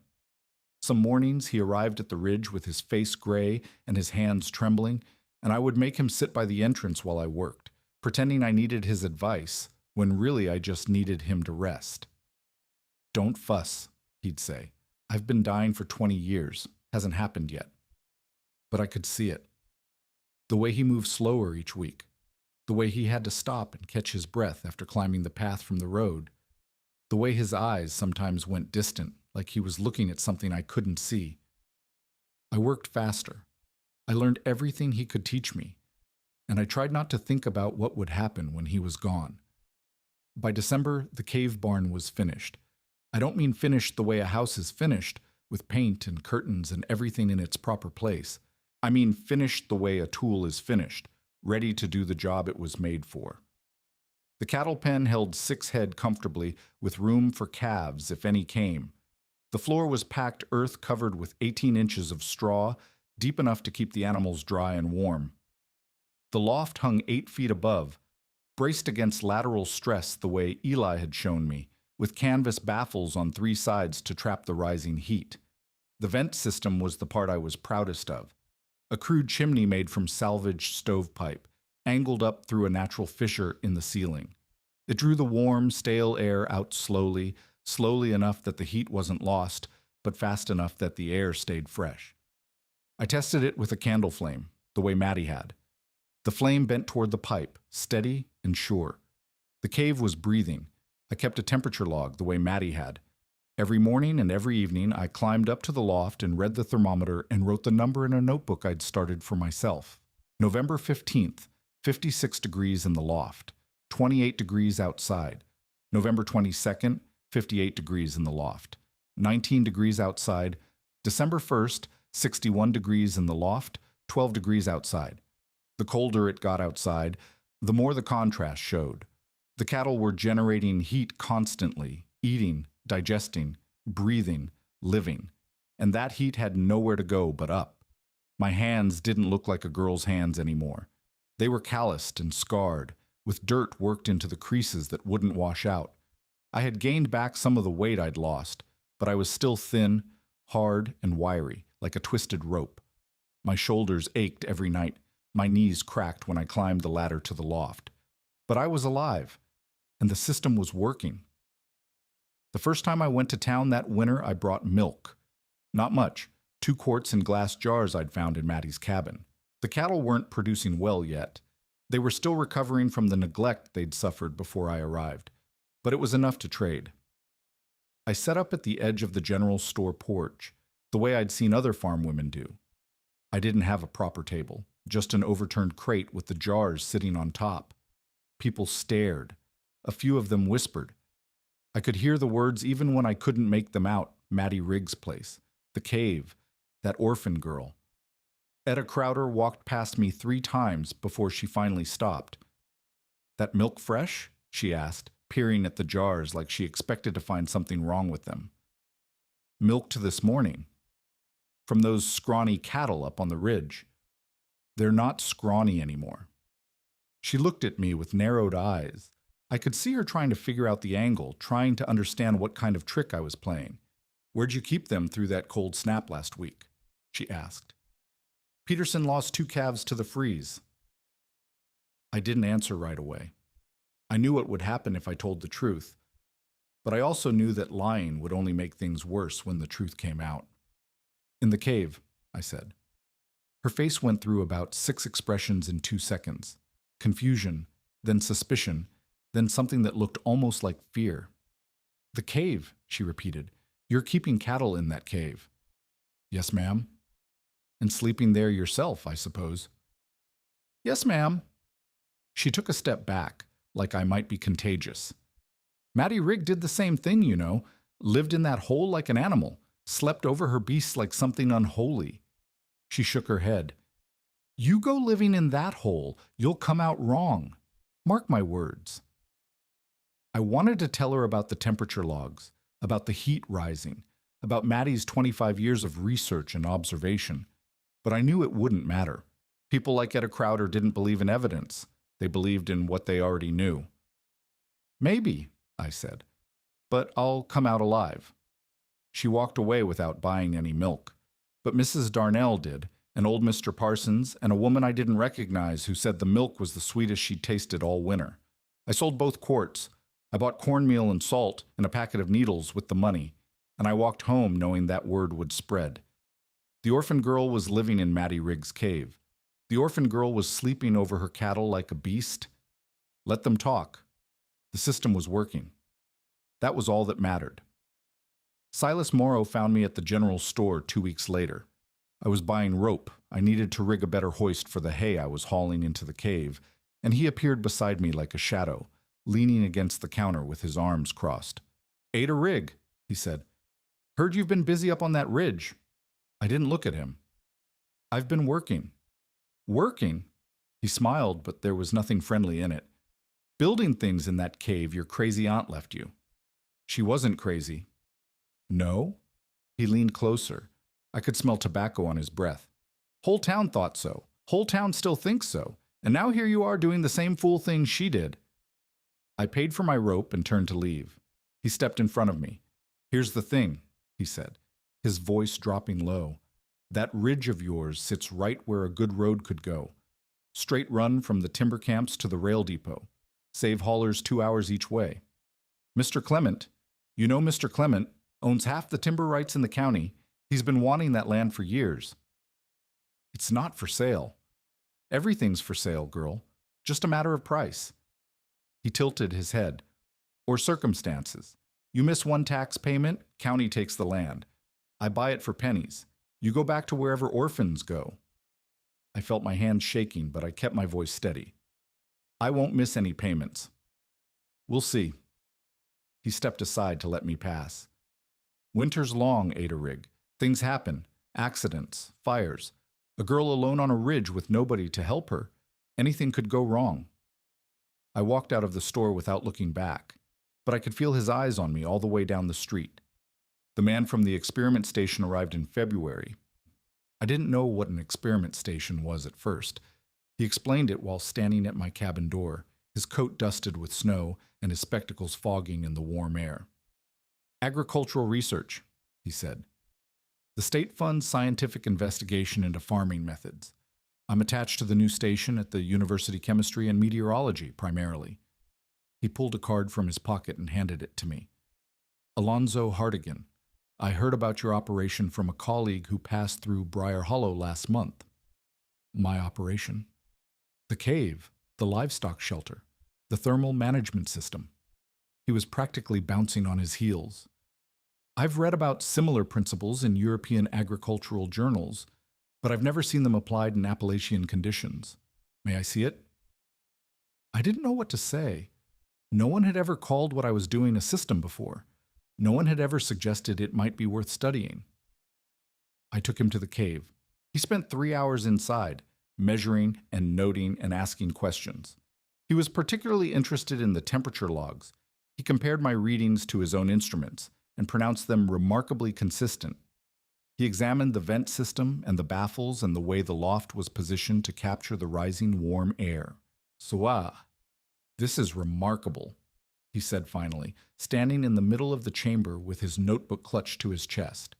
Speaker 1: Some mornings he arrived at the ridge with his face gray and his hands trembling, and I would make him sit by the entrance while I worked, pretending I needed his advice, when really I just needed him to rest. "Don't fuss," he'd say. "I've been dying for 20 years. Hasn't happened yet." But I could see it. The way he moved slower each week. The way he had to stop and catch his breath after climbing the path from the road. The way his eyes sometimes went distant, like he was looking at something I couldn't see. I worked faster. I learned everything he could teach me, and I tried not to think about what would happen when he was gone. By December, the cave barn was finished. I don't mean finished the way a house is finished, with paint and curtains and everything in its proper place. I mean finished the way a tool is finished, ready to do the job it was made for. The cattle pen held 6 head comfortably, with room for calves if any came. The floor was packed earth covered with 18 inches of straw, deep enough to keep the animals dry and warm. The loft hung 8 feet above, braced against lateral stress the way Eli had shown me, with canvas baffles on 3 sides to trap the rising heat. The vent system was the part I was proudest of. A crude chimney made from salvaged stovepipe, angled up through a natural fissure in the ceiling. It drew the warm, stale air out slowly, slowly enough that the heat wasn't lost, but fast enough that the air stayed fresh. I tested it with a candle flame, the way Mattie had. The flame bent toward the pipe, steady and sure. The cave was breathing. I kept a temperature log, the way Mattie had. Every morning and every evening, I climbed up to the loft and read the thermometer and wrote the number in a notebook I'd started for myself. November 15th, 56 degrees in the loft, 28 degrees outside. November 22nd, 58 degrees in the loft, 19 degrees outside. December 1st, 61 degrees in the loft, 12 degrees outside. The colder it got outside, the more the contrast showed. The cattle were generating heat constantly, eating, digesting, breathing, living, and that heat had nowhere to go but up. My hands didn't look like a girl's hands anymore. They were calloused and scarred, with dirt worked into the creases that wouldn't wash out. I had gained back some of the weight I'd lost, but I was still thin, hard, and wiry, like a twisted rope. My shoulders ached every night. My knees cracked when I climbed the ladder to the loft. But I was alive, and the system was working. The first time I went to town that winter, I brought milk. Not much, 2 quarts in glass jars I'd found in Maddie's cabin. The cattle weren't producing well yet. They were still recovering from the neglect they'd suffered before I arrived, but it was enough to trade. I set up at the edge of the general store porch, the way I'd seen other farm women do. I didn't have a proper table, just an overturned crate with the jars sitting on top. People stared. A few of them whispered. I could hear the words even when I couldn't make them out. Maddie Riggs' place, the cave, that orphan girl. Etta Crowder walked past me 3 times before she finally stopped. "That milk fresh?" she asked, peering at the jars like she expected to find something wrong with them. "Milk to this morning. From those scrawny cattle up on the ridge. They're not scrawny anymore." She looked at me with narrowed eyes. I could see her trying to figure out the angle, trying to understand what kind of trick I was playing. "Where'd you keep them through that cold snap last week?" she asked. "Peterson lost 2 calves to the freeze." I didn't answer right away. I knew what would happen if I told the truth, but I also knew that lying would only make things worse when the truth came out. "In the cave," I said. Her face went through about 6 expressions in 2 seconds. Confusion, then suspicion, then something that looked almost like fear. "The cave," she repeated. "You're keeping cattle in that cave." "Yes, ma'am." "And sleeping there yourself, I suppose." "Yes, ma'am." She took a step back, like I might be contagious. "Maddie Rigg did the same thing, you know. Lived in that hole like an animal. Slept over her beasts like something unholy." She shook her head. "You go living in that hole, you'll come out wrong. Mark my words." I wanted to tell her about the temperature logs, about the heat rising, about Maddie's 25 years of research and observation, but I knew it wouldn't matter. People like Etta Crowder didn't believe in evidence. They believed in what they already knew. "Maybe," I said, "but I'll come out alive." She walked away without buying any milk, but Mrs. Darnell did, and old Mr. Parsons, and a woman I didn't recognize who said the milk was the sweetest she'd tasted all winter. I sold both quarts. I bought cornmeal and salt and a packet of needles with the money, and I walked home knowing that word would spread. The orphan girl was living in Maddie Riggs' cave. The orphan girl was sleeping over her cattle like a beast. Let them talk. The system was working. That was all that mattered. Silas Morrow found me at the general store 2 weeks later. I was buying rope. I needed to rig a better hoist for the hay I was hauling into the cave, and he appeared beside me like a shadow, leaning against the counter with his arms crossed. "Ada Rigg," he said. "Heard you've been busy up on that ridge." I didn't look at him. "I've been working." "Working?" He smiled, but there was nothing friendly in it. "Building things in that cave your crazy aunt left you." "She wasn't crazy." "No?" He leaned closer. I could smell tobacco on his breath. "Whole town thought so. Whole town still thinks so. And now here you are doing the same fool thing she did." I paid for my rope and turned to leave. He stepped in front of me. "Here's the thing," he said, his voice dropping low. "That ridge of yours sits right where a good road could go. Straight run from the timber camps to the rail depot. Save haulers 2 hours each way. Mr. Clement, you know Mr. Clement, owns half the timber rights in the county. He's been wanting that land for years." "It's not for sale." "Everything's for sale, girl. Just a matter of price." He tilted his head. "Or circumstances. You miss one tax payment, county takes the land. I buy it for pennies. You go back to wherever orphans go. I felt my hands shaking, but I kept my voice steady. I won't miss any payments. We'll see. He stepped aside to let me pass. Winter's long, Ada Rig. Things happen. Accidents, fires. A girl alone on a ridge with nobody to help her. Anything could go wrong. I walked out of the store without looking back, but I could feel his eyes on me all the way down the street. The man from the experiment station arrived in February. I didn't know what an experiment station was at first. He explained it while standing at my cabin door, his coat dusted with snow and his spectacles fogging in the warm air. Agricultural research, he said. The state funds scientific investigation into farming methods. I'm attached to the new station at the University Chemistry and Meteorology, primarily. He pulled a card from his pocket and handed it to me. Alonzo Hardigan, I heard about your operation from a colleague who passed through Briar Hollow last month. My operation? The cave, the livestock shelter, the thermal management system. He was practically bouncing on his heels. I've read about similar principles in European agricultural journals, but I've never seen them applied in Appalachian conditions. May I see it? I didn't know what to say. No one had ever called what I was doing a system before. No one had ever suggested it might be worth studying. I took him to the cave. He spent 3 hours inside, measuring and noting and asking questions. He was particularly interested in the temperature logs. He compared my readings to his own instruments and pronounced them remarkably consistent. He examined the vent system and the baffles and the way the loft was positioned to capture the rising warm air. This is remarkable, he said finally, standing in the middle of the chamber with his notebook clutched to his chest.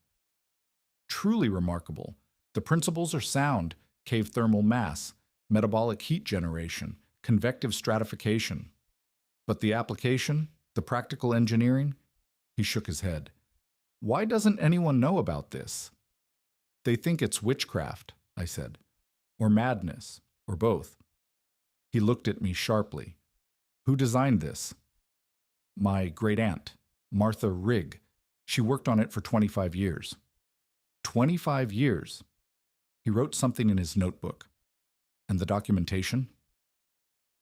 Speaker 1: Truly remarkable. The principles are sound: cave thermal mass, metabolic heat generation, convective stratification. But the application, the practical engineering? He shook his head. Why doesn't anyone know about this? They think it's witchcraft, I said, or madness, or both. He looked at me sharply. Who designed this? My great-aunt, Martha Rigg. She worked on it for 25 years. 25 years. He wrote something in his notebook. And the documentation?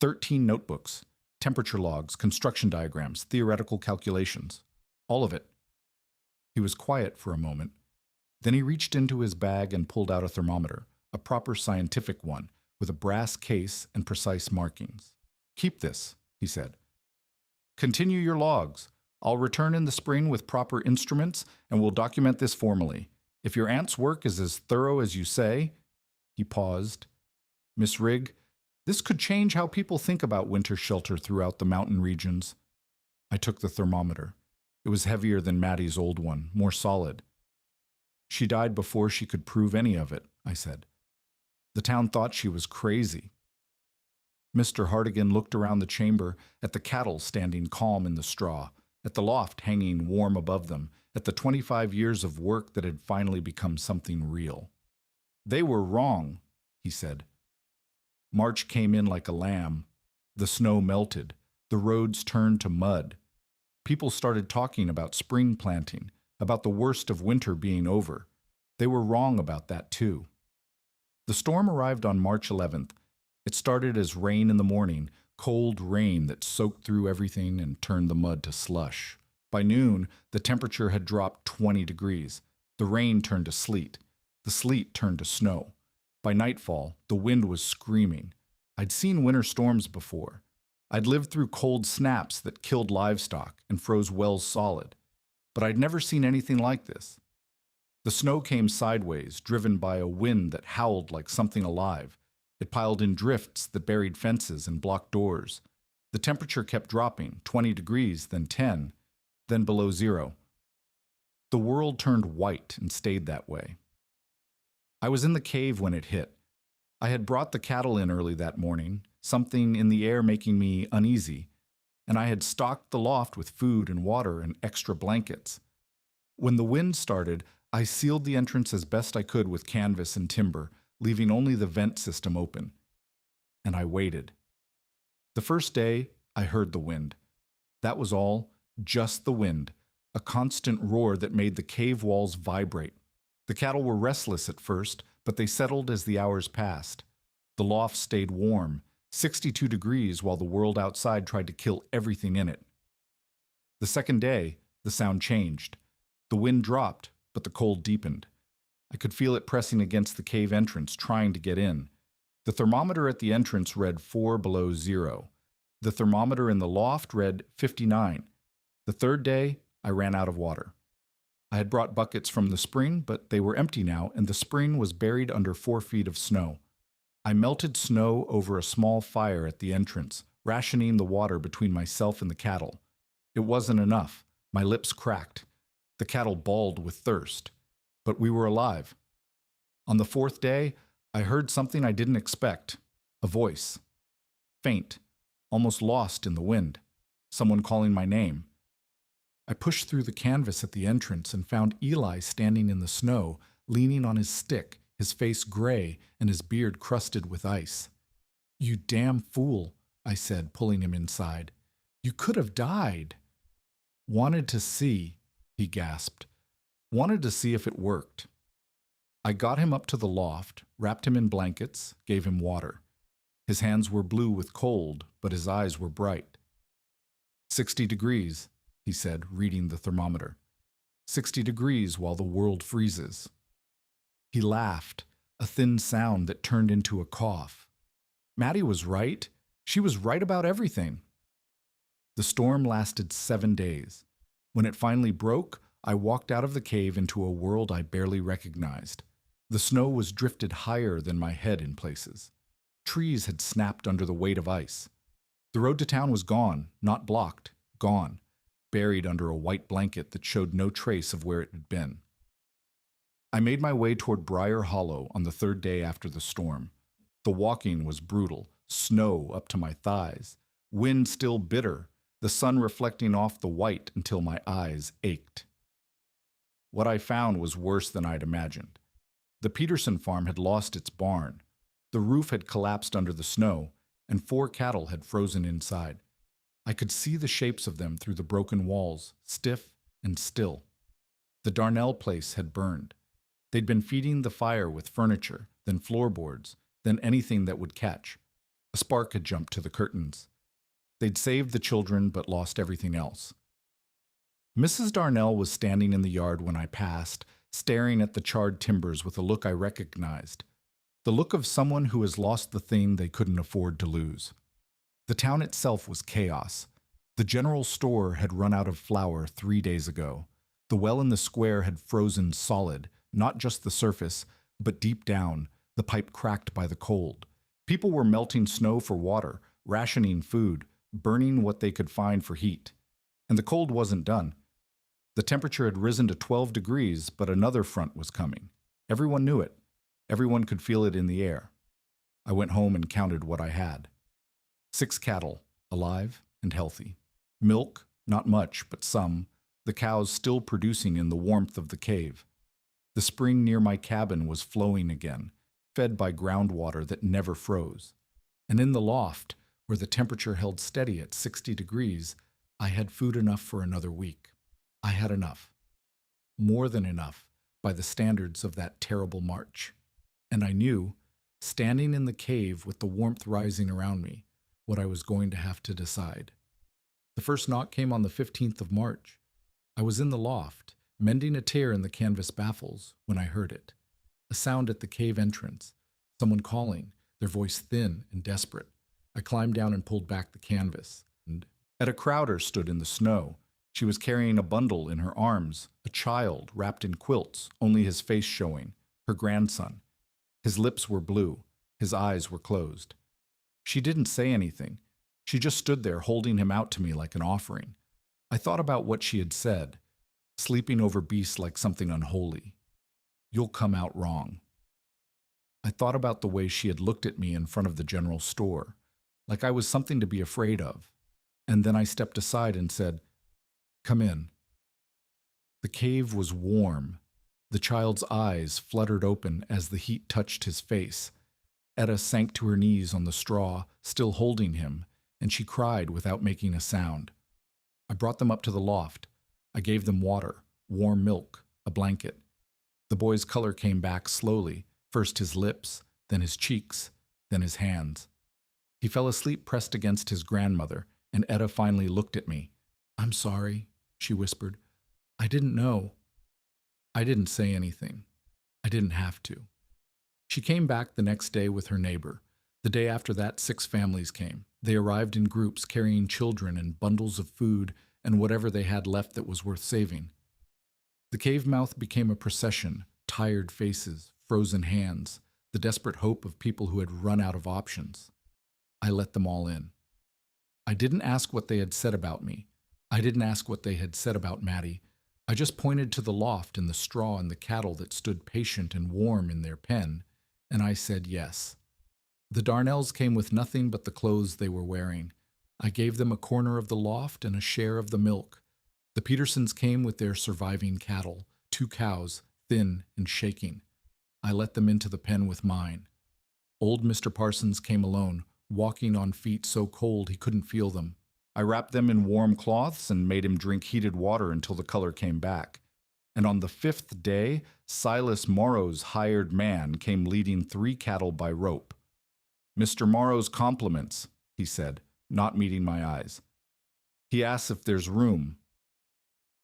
Speaker 1: 13 notebooks, temperature logs, construction diagrams, theoretical calculations. All of it. He was quiet for a moment. Then he reached into his bag and pulled out a thermometer, a proper scientific one, with a brass case and precise markings. Keep this, he said. Continue your logs. I'll return in the spring with proper instruments, and we'll document this formally. If your aunt's work is as thorough as you say— He paused. Miss Rigg, this could change how people think about winter shelter throughout the mountain regions. I took the thermometer. It was heavier than Maddie's old one, more solid. She died before she could prove any of it, I said. The town thought she was crazy. Mr. Hardigan looked around the chamber, at the cattle standing calm in the straw, at the loft hanging warm above them, at the 25 years of work that had finally become something real. They were wrong, he said. March came in like a lamb. The snow melted. The roads turned to mud. People started talking about spring planting, about the worst of winter being over. They were wrong about that too. The storm arrived on March 11th. It started as rain in the morning, cold rain that soaked through everything and turned the mud to slush. By noon, the temperature had dropped 20 degrees. The rain turned to sleet. The sleet turned to snow. By nightfall, the wind was screaming. I'd seen winter storms before. I'd lived through cold snaps that killed livestock and froze wells solid. But I'd never seen anything like this. The snow came sideways, driven by a wind that howled like something alive. It piled in drifts that buried fences and blocked doors. The temperature kept dropping, 20 degrees, then 10, then below zero. The world turned white and stayed that way. I was in the cave when it hit. I had brought the cattle in early that morning, something in the air making me uneasy, and I had stocked the loft with food and water and extra blankets. When the wind started, I sealed the entrance as best I could with canvas and timber, leaving only the vent system open. And I waited. The first day, I heard the wind. That was all, just the wind, a constant roar that made the cave walls vibrate. The cattle were restless at first, but they settled as the hours passed. The loft stayed warm, 62 degrees, while the world outside tried to kill everything in it. The second day, the sound changed. The wind dropped, but the cold deepened. I could feel it pressing against the cave entrance, trying to get in. The thermometer at the entrance read 4 below zero. The thermometer in the loft read 59. The third day, I ran out of water. I had brought buckets from the spring, but they were empty now, and the spring was buried under 4 feet of snow. I melted snow over a small fire at the entrance, rationing the water between myself and the cattle. It wasn't enough. My lips cracked. The cattle bawled with thirst. But we were alive. On the fourth day, I heard something I didn't expect. A voice. Faint, almost lost in the wind. Someone calling my name. I pushed through the canvas at the entrance and found Eli standing in the snow, leaning on his stick, his face gray and his beard crusted with ice. "You damn fool," I said, pulling him inside. "You could have died." "Wanted to see," he gasped. "Wanted to see if it worked." I got him up to the loft, wrapped him in blankets, gave him water. His hands were blue with cold, but his eyes were bright. 60 degrees, he said, reading the thermometer. 60 degrees while the world freezes. He laughed, a thin sound that turned into a cough. Maddie was right. She was right about everything. The storm lasted 7 days. When it finally broke, I walked out of the cave into a world I barely recognized. The snow was drifted higher than my head in places. Trees had snapped under the weight of ice. The road to town was gone, not blocked, gone, buried under a white blanket that showed no trace of where it had been. I made my way toward Briar Hollow on the third day after the storm. The walking was brutal, snow up to my thighs, wind still bitter, the sun reflecting off the white until my eyes ached. What I found was worse than I'd imagined. The Peterson farm had lost its barn. The roof had collapsed under the snow, and 4 cattle had frozen inside. I could see the shapes of them through the broken walls, stiff and still. The Darnell place had burned. They'd been feeding the fire with furniture, then floorboards, then anything that would catch. A spark had jumped to the curtains. They'd saved the children but lost everything else. Mrs. Darnell was standing in the yard when I passed, staring at the charred timbers with a look I recognized. The look of someone who has lost the thing they couldn't afford to lose. The town itself was chaos. The general store had run out of flour 3 days ago. The well in the square had frozen solid, not just the surface, but deep down, the pipe cracked by the cold. People were melting snow for water, rationing food, burning what they could find for heat. And the cold wasn't done. The temperature had risen to 12 degrees, but another front was coming. Everyone knew it. Everyone could feel it in the air. I went home and counted what I had. 6 cattle, alive and healthy. Milk, not much, but some. The cows still producing in the warmth of the cave. The spring near my cabin was flowing again, fed by groundwater that never froze. And in the loft, where the temperature held steady at 60 degrees, I had food enough for another week. I had enough. More than enough, by the standards of that terrible March. And I knew, standing in the cave with the warmth rising around me, what I was going to have to decide. The first knock came on the 15th of March. I was in the loft, mending a tear in the canvas baffles, when I heard it. A sound at the cave entrance, someone calling, their voice thin and desperate. I climbed down and pulled back the canvas. And Etta Crowder stood in the snow. She was carrying a bundle in her arms, a child wrapped in quilts, only his face showing, her grandson. His lips were blue, his eyes were closed. She didn't say anything. She just stood there holding him out to me like an offering. I thought about what she had said, sleeping over beasts like something unholy. You'll come out wrong. I thought about the way she had looked at me in front of the general store, like I was something to be afraid of. And then I stepped aside and said, "Come in." The cave was warm. The child's eyes fluttered open as the heat touched his face. Etta sank to her knees on the straw, still holding him, and she cried without making a sound. I brought them up to the loft. I gave them water, warm milk, a blanket. The boy's color came back slowly, first his lips, then his cheeks, then his hands. He fell asleep pressed against his grandmother, and Etta finally looked at me. "I'm sorry," she whispered. "I didn't know." I didn't say anything. I didn't have to. She came back the next day with her neighbor. The day after that, 6 families came. They arrived in groups carrying children and bundles of food and whatever they had left that was worth saving. The cave mouth became a procession, tired faces, frozen hands, the desperate hope of people who had run out of options. I let them all in. I didn't ask what they had said about me. I didn't ask what they had said about Maddie. I just pointed to the loft and the straw and the cattle that stood patient and warm in their pen, and I said yes. The Darnells came with nothing but the clothes they were wearing. I gave them a corner of the loft and a share of the milk. The Petersons came with their surviving cattle, 2 cows, thin and shaking. I let them into the pen with mine. Old Mr. Parsons came alone, walking on feet so cold he couldn't feel them. I wrapped them in warm cloths and made him drink heated water until the color came back. And on the 5th day, Silas Morrow's hired man came leading 3 cattle by rope. "Mr. Morrow's compliments," he said, not meeting my eyes. He asks if there's room.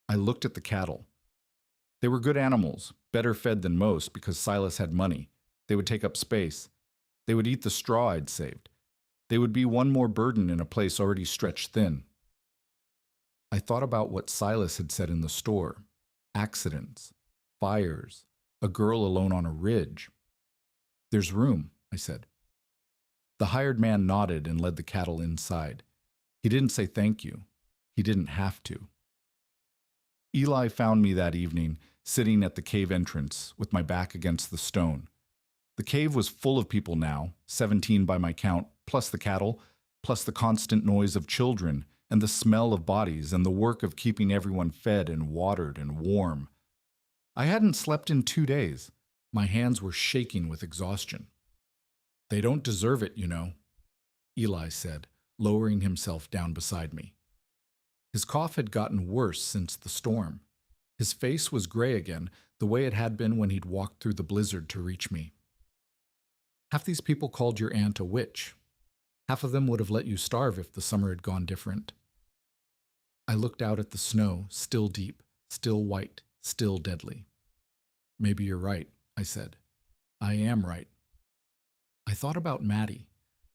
Speaker 1: I looked at the cattle. They were good animals, better fed than most because Silas had money. They would take up space. They would eat the straw I'd saved. They would be one more burden in a place already stretched thin. I thought about what Silas had said in the store. Accidents, fires, a girl alone on a ridge. "There's room," I said. The hired man nodded and led the cattle inside. He didn't say thank you. He didn't have to. Eli found me that evening, sitting at the cave entrance, with my back against the stone. The cave was full of people now, 17 by my count, plus the cattle, plus the constant noise of children, and the smell of bodies, and the work of keeping everyone fed and watered and warm. I hadn't slept in 2 days. My hands were shaking with exhaustion. "They don't deserve it, you know," Eli said, lowering himself down beside me. His cough had gotten worse since the storm. His face was gray again, the way it had been when he'd walked through the blizzard to reach me. "Half these people called your aunt a witch. Half of them would have let you starve if the summer had gone different." I looked out at the snow, still deep, still white, still deadly. "Maybe you're right," I said. "I am right." I thought about Maddie,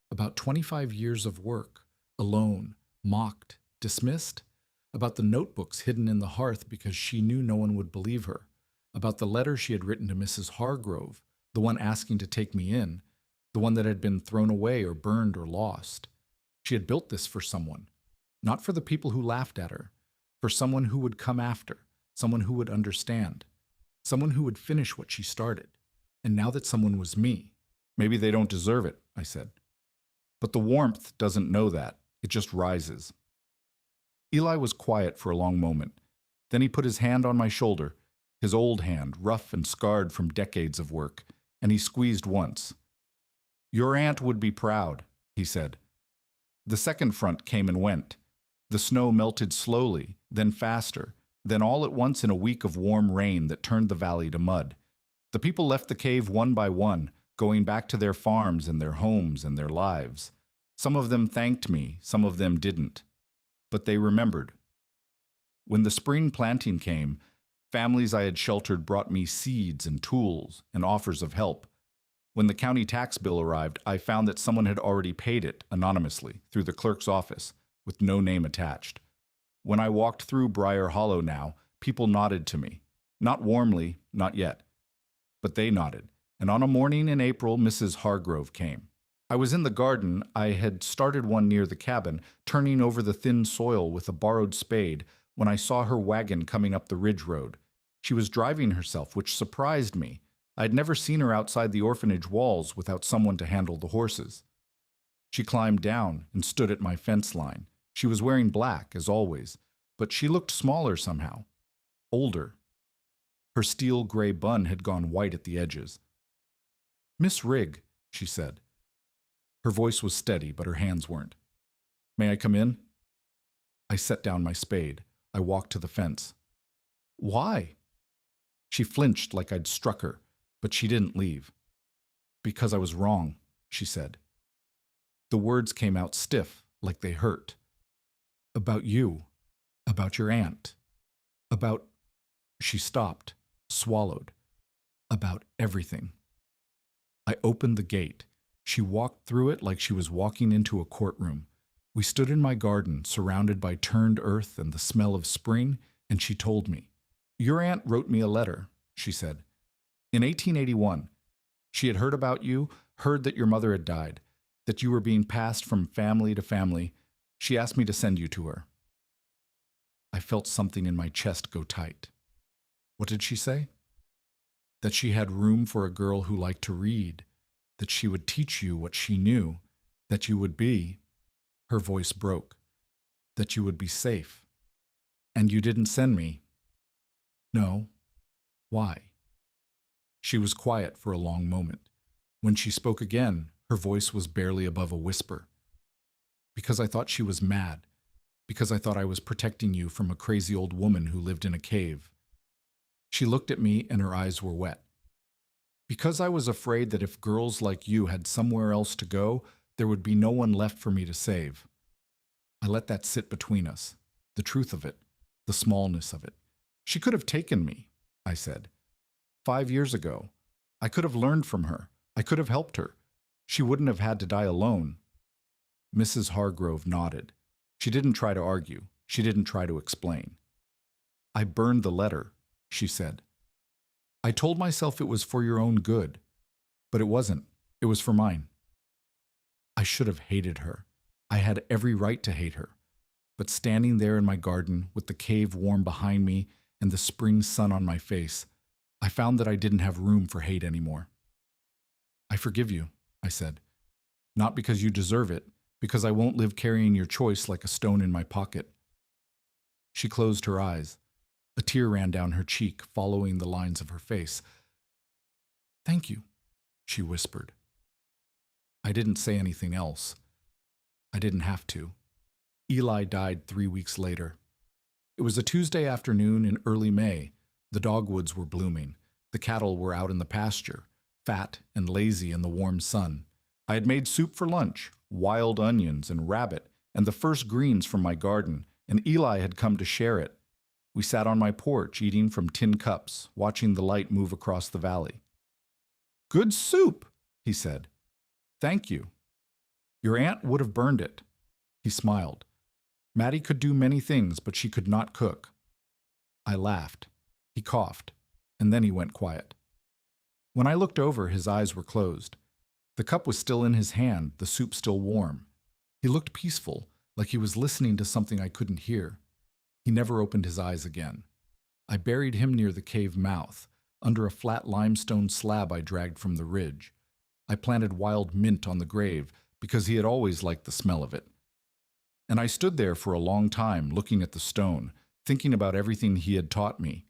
Speaker 1: about 25 years of work, alone, mocked, dismissed, about the notebooks hidden in the hearth because she knew no one would believe her, about the letter she had written to Mrs. Hargrove, the one asking to take me in, the one that had been thrown away or burned or lost. She had built this for someone, not for the people who laughed at her, for someone who would come after, someone who would understand, someone who would finish what she started. And now that someone was me. "Maybe they don't deserve it," I said. "But the warmth doesn't know that. It just rises." Eli was quiet for a long moment. Then he put his hand on my shoulder, his old hand, rough and scarred from decades of work, and he squeezed once. "Your aunt would be proud," he said. The second front came and went. The snow melted slowly, then faster, then all at once in a week of warm rain that turned the valley to mud. The people left the cave one by one, going back to their farms and their homes and their lives. Some of them thanked me, some of them didn't. But they remembered. When the spring planting came, families I had sheltered brought me seeds and tools and offers of help. When the county tax bill arrived, I found that someone had already paid it anonymously through the clerk's office with no name attached. When I walked through Briar Hollow now, people nodded to me. Not warmly, not yet. But they nodded. And on a morning in April, Mrs. Hargrove came. I was in the garden. I had started one near the cabin, turning over the thin soil with a borrowed spade, when I saw her wagon coming up the ridge road. She was driving herself, which surprised me. I had never seen her outside the orphanage walls without someone to handle the horses. She climbed down and stood at my fence line. She was wearing black, as always, but she looked smaller somehow, older. Her steel gray bun had gone white at the edges. "Miss Rigg," she said. Her voice was steady, but her hands weren't. "May I come in?" I set down my spade. I walked to the fence. Why? She flinched like I'd struck her, but she didn't leave. Because I was wrong, she said. The words came out stiff, like they hurt. About you. About your aunt. About... She stopped, swallowed. About everything. I opened the gate. She walked through it like she was walking into a courtroom. We stood in my garden, surrounded by turned earth and the smell of spring, and she told me. Your aunt wrote me a letter, she said. In 1881, she had heard about you, heard that your mother had died, that you were being passed from family to family. She asked me to send you to her. I felt something in my chest go tight. What did she say? That she had room for a girl who liked to read, that she would teach you what she knew, that you would be, her voice broke, that you would be safe. And you didn't send me. No. Why? She was quiet for a long moment. When she spoke again, her voice was barely above a whisper. Because I thought she was mad. Because I thought I was protecting you from a crazy old woman who lived in a cave. She looked at me and her eyes were wet. Because I was afraid that if girls like you had somewhere else to go, there would be no one left for me to save. I let that sit between us, the truth of it, the smallness of it. She could have taken me, I said. 5 years ago. I could have learned from her. I could have helped her. She wouldn't have had to die alone. Mrs. Hargrove nodded. She didn't try to argue. She didn't try to explain. I burned the letter, she said. I told myself it was for your own good, but it wasn't. It was for mine. I should have hated her. I had every right to hate her. But standing there in my garden with the cave warm behind me and the spring sun on my face, I found that I didn't have room for hate anymore. I forgive you, I said. Not because you deserve it, because I won't live carrying your choice like a stone in my pocket. She closed her eyes. A tear ran down her cheek, following the lines of her face. Thank you, she whispered. I didn't say anything else. I didn't have to. Eli died 3 weeks later. It was a Tuesday afternoon in early May. The dogwoods were blooming. The cattle were out in the pasture, fat and lazy in the warm sun. I had made soup for lunch, wild onions and rabbit, and the first greens from my garden, and Eli had come to share it. We sat on my porch, eating from tin cups, watching the light move across the valley. Good soup, he said. Thank you. Your aunt would have burned it. He smiled. Mattie could do many things, but she could not cook. I laughed. He coughed, and then he went quiet. When I looked over, his eyes were closed. The cup was still in his hand, the soup still warm. He looked peaceful, like he was listening to something I couldn't hear. He never opened his eyes again. I buried him near the cave mouth, under a flat limestone slab I dragged from the ridge. I planted wild mint on the grave, because he had always liked the smell of it. And I stood there for a long time, looking at the stone, thinking about everything he had taught me.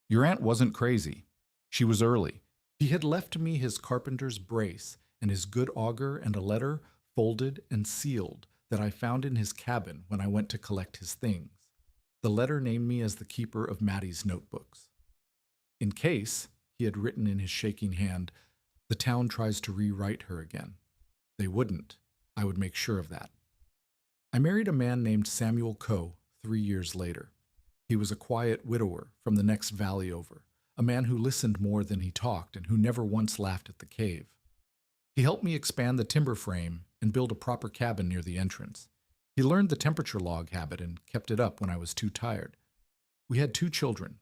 Speaker 1: Your aunt wasn't crazy. She was early. He had left me his carpenter's brace and his good auger and a letter, folded and sealed, that I found in his cabin when I went to collect his things. The letter named me as the keeper of Mattie's notebooks. In case, he had written in his shaking hand, the town tries to rewrite her again. They wouldn't. I would make sure of that. I married a man named Samuel Coe 3 years later. He was a quiet widower from the next valley over, a man who listened more than he talked and who never once laughed at the cave. He helped me expand the timber frame and build a proper cabin near the entrance. He learned the temperature log habit and kept it up when I was too tired. We had 2 children.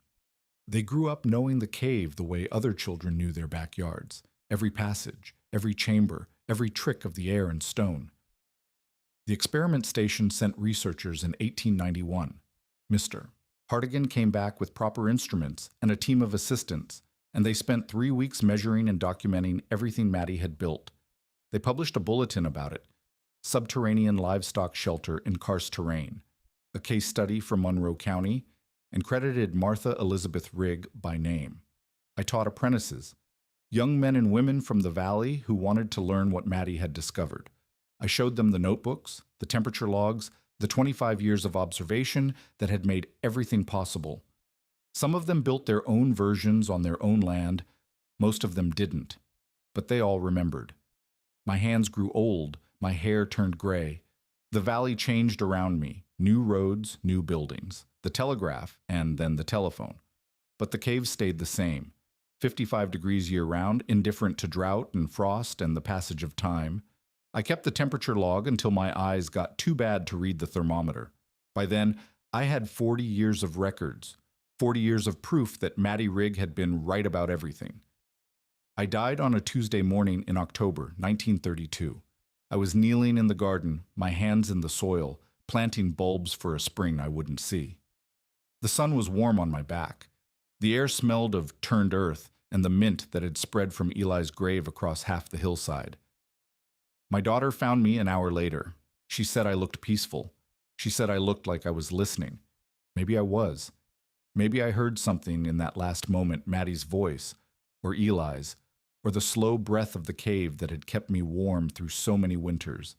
Speaker 1: They grew up knowing the cave the way other children knew their backyards, every passage, every chamber, every trick of the air and stone. The experiment station sent researchers in 1891. Mr. Hartigan came back with proper instruments and a team of assistants, and they spent 3 weeks measuring and documenting everything Mattie had built. They published a bulletin about it, Subterranean Livestock Shelter in Karst Terrain, a case study from Monroe County, and credited Martha Elizabeth Rigg by name. I taught apprentices, young men and women from the valley who wanted to learn what Mattie had discovered. I showed them the notebooks, the temperature logs, the 25 years of observation that had made everything possible. Some of them built their own versions on their own land, most of them didn't, but they all remembered. My hands grew old, my hair turned gray. The valley changed around me, new roads, new buildings, the telegraph, and then the telephone. But the cave stayed the same, 55 degrees year-round, indifferent to drought and frost and the passage of time. I kept the temperature log until my eyes got too bad to read the thermometer. By then, I had 40 years of records, 40 years of proof that Matty Rigg had been right about everything. I died on a Tuesday morning in October 1932. I was kneeling in the garden, my hands in the soil, planting bulbs for a spring I wouldn't see. The sun was warm on my back. The air smelled of turned earth and the mint that had spread from Eli's grave across half the hillside. My daughter found me an hour later. She said I looked peaceful. She said I looked like I was listening. Maybe I was. Maybe I heard something in that last moment, Maddie's voice, or Eli's, or the slow breath of the cave that had kept me warm through so many winters.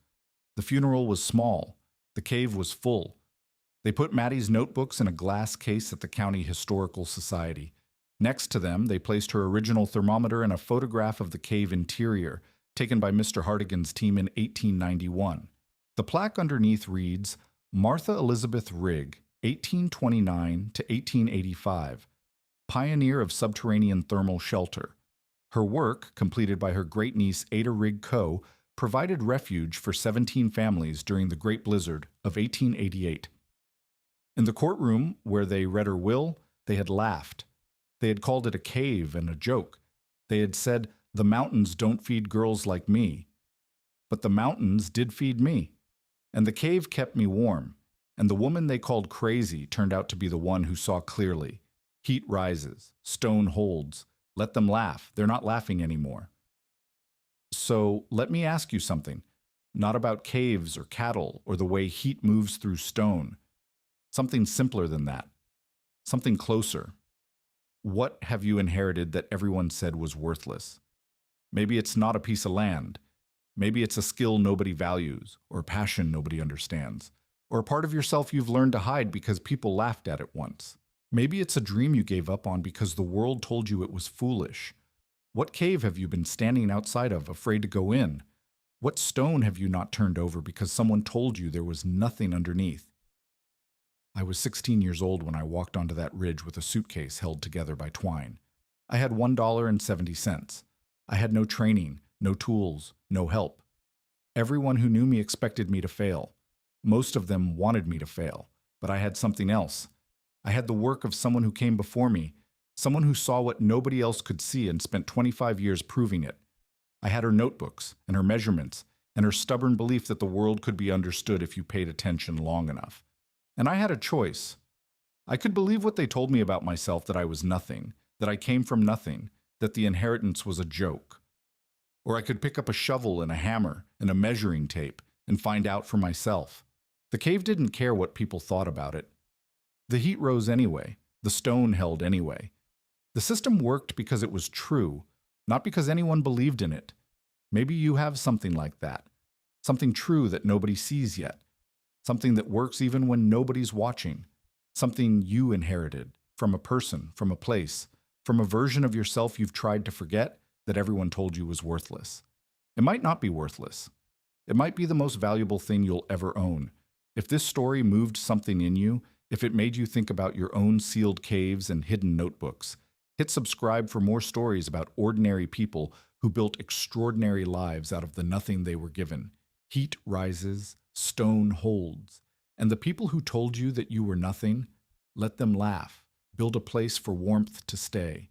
Speaker 1: The funeral was small. The cave was full. They put Maddie's notebooks in a glass case at the County Historical Society. Next to them, they placed her original thermometer and a photograph of the cave interior, taken by Mr. Hartigan's team in 1891. The plaque underneath reads, Martha Elizabeth Rigg, 1829 to 1885, pioneer of subterranean thermal shelter. Her work, completed by her great-niece Ada Rigg Coe, provided refuge for 17 families during the Great Blizzard of 1888. In the courtroom where they read her will, they had laughed. They had called it a cave and a joke. They had said, the mountains don't feed girls like me. But the mountains did feed me. And the cave kept me warm. And the woman they called crazy turned out to be the one who saw clearly. Heat rises. Stone holds. Let them laugh. They're not laughing anymore. So let me ask you something. Not about caves or cattle or the way heat moves through stone. Something simpler than that. Something closer. What have you inherited that everyone said was worthless? Maybe it's not a piece of land. Maybe it's a skill nobody values, or a passion nobody understands, or a part of yourself you've learned to hide because people laughed at it once. Maybe it's a dream you gave up on because the world told you it was foolish. What cave have you been standing outside of, afraid to go in? What stone have you not turned over because someone told you there was nothing underneath? I was 16 years old when I walked onto that ridge with a suitcase held together by twine. I had $1.70. I had no training, no tools, no help. Everyone who knew me expected me to fail. Most of them wanted me to fail, but I had something else. I had the work of someone who came before me, someone who saw what nobody else could see and spent 25 years proving it. I had her notebooks and her measurements and her stubborn belief that the world could be understood if you paid attention long enough. And I had a choice. I could believe what they told me about myself, that I was nothing, that I came from nothing, that the inheritance was a joke. Or I could pick up a shovel and a hammer and a measuring tape and find out for myself. The cave didn't care what people thought about it. The heat rose anyway. The stone held anyway. The system worked because it was true, not because anyone believed in it. Maybe you have something like that. Something true that nobody sees yet. Something that works even when nobody's watching. Something you inherited from a person, from a place, from a version of yourself you've tried to forget that everyone told you was worthless. It might not be worthless. It might be the most valuable thing you'll ever own. If this story moved something in you, if it made you think about your own sealed caves and hidden notebooks, hit subscribe for more stories about ordinary people who built extraordinary lives out of the nothing they were given. Heat rises, stone holds, and the people who told you that you were nothing, let them laugh. Build a place for warmth to stay.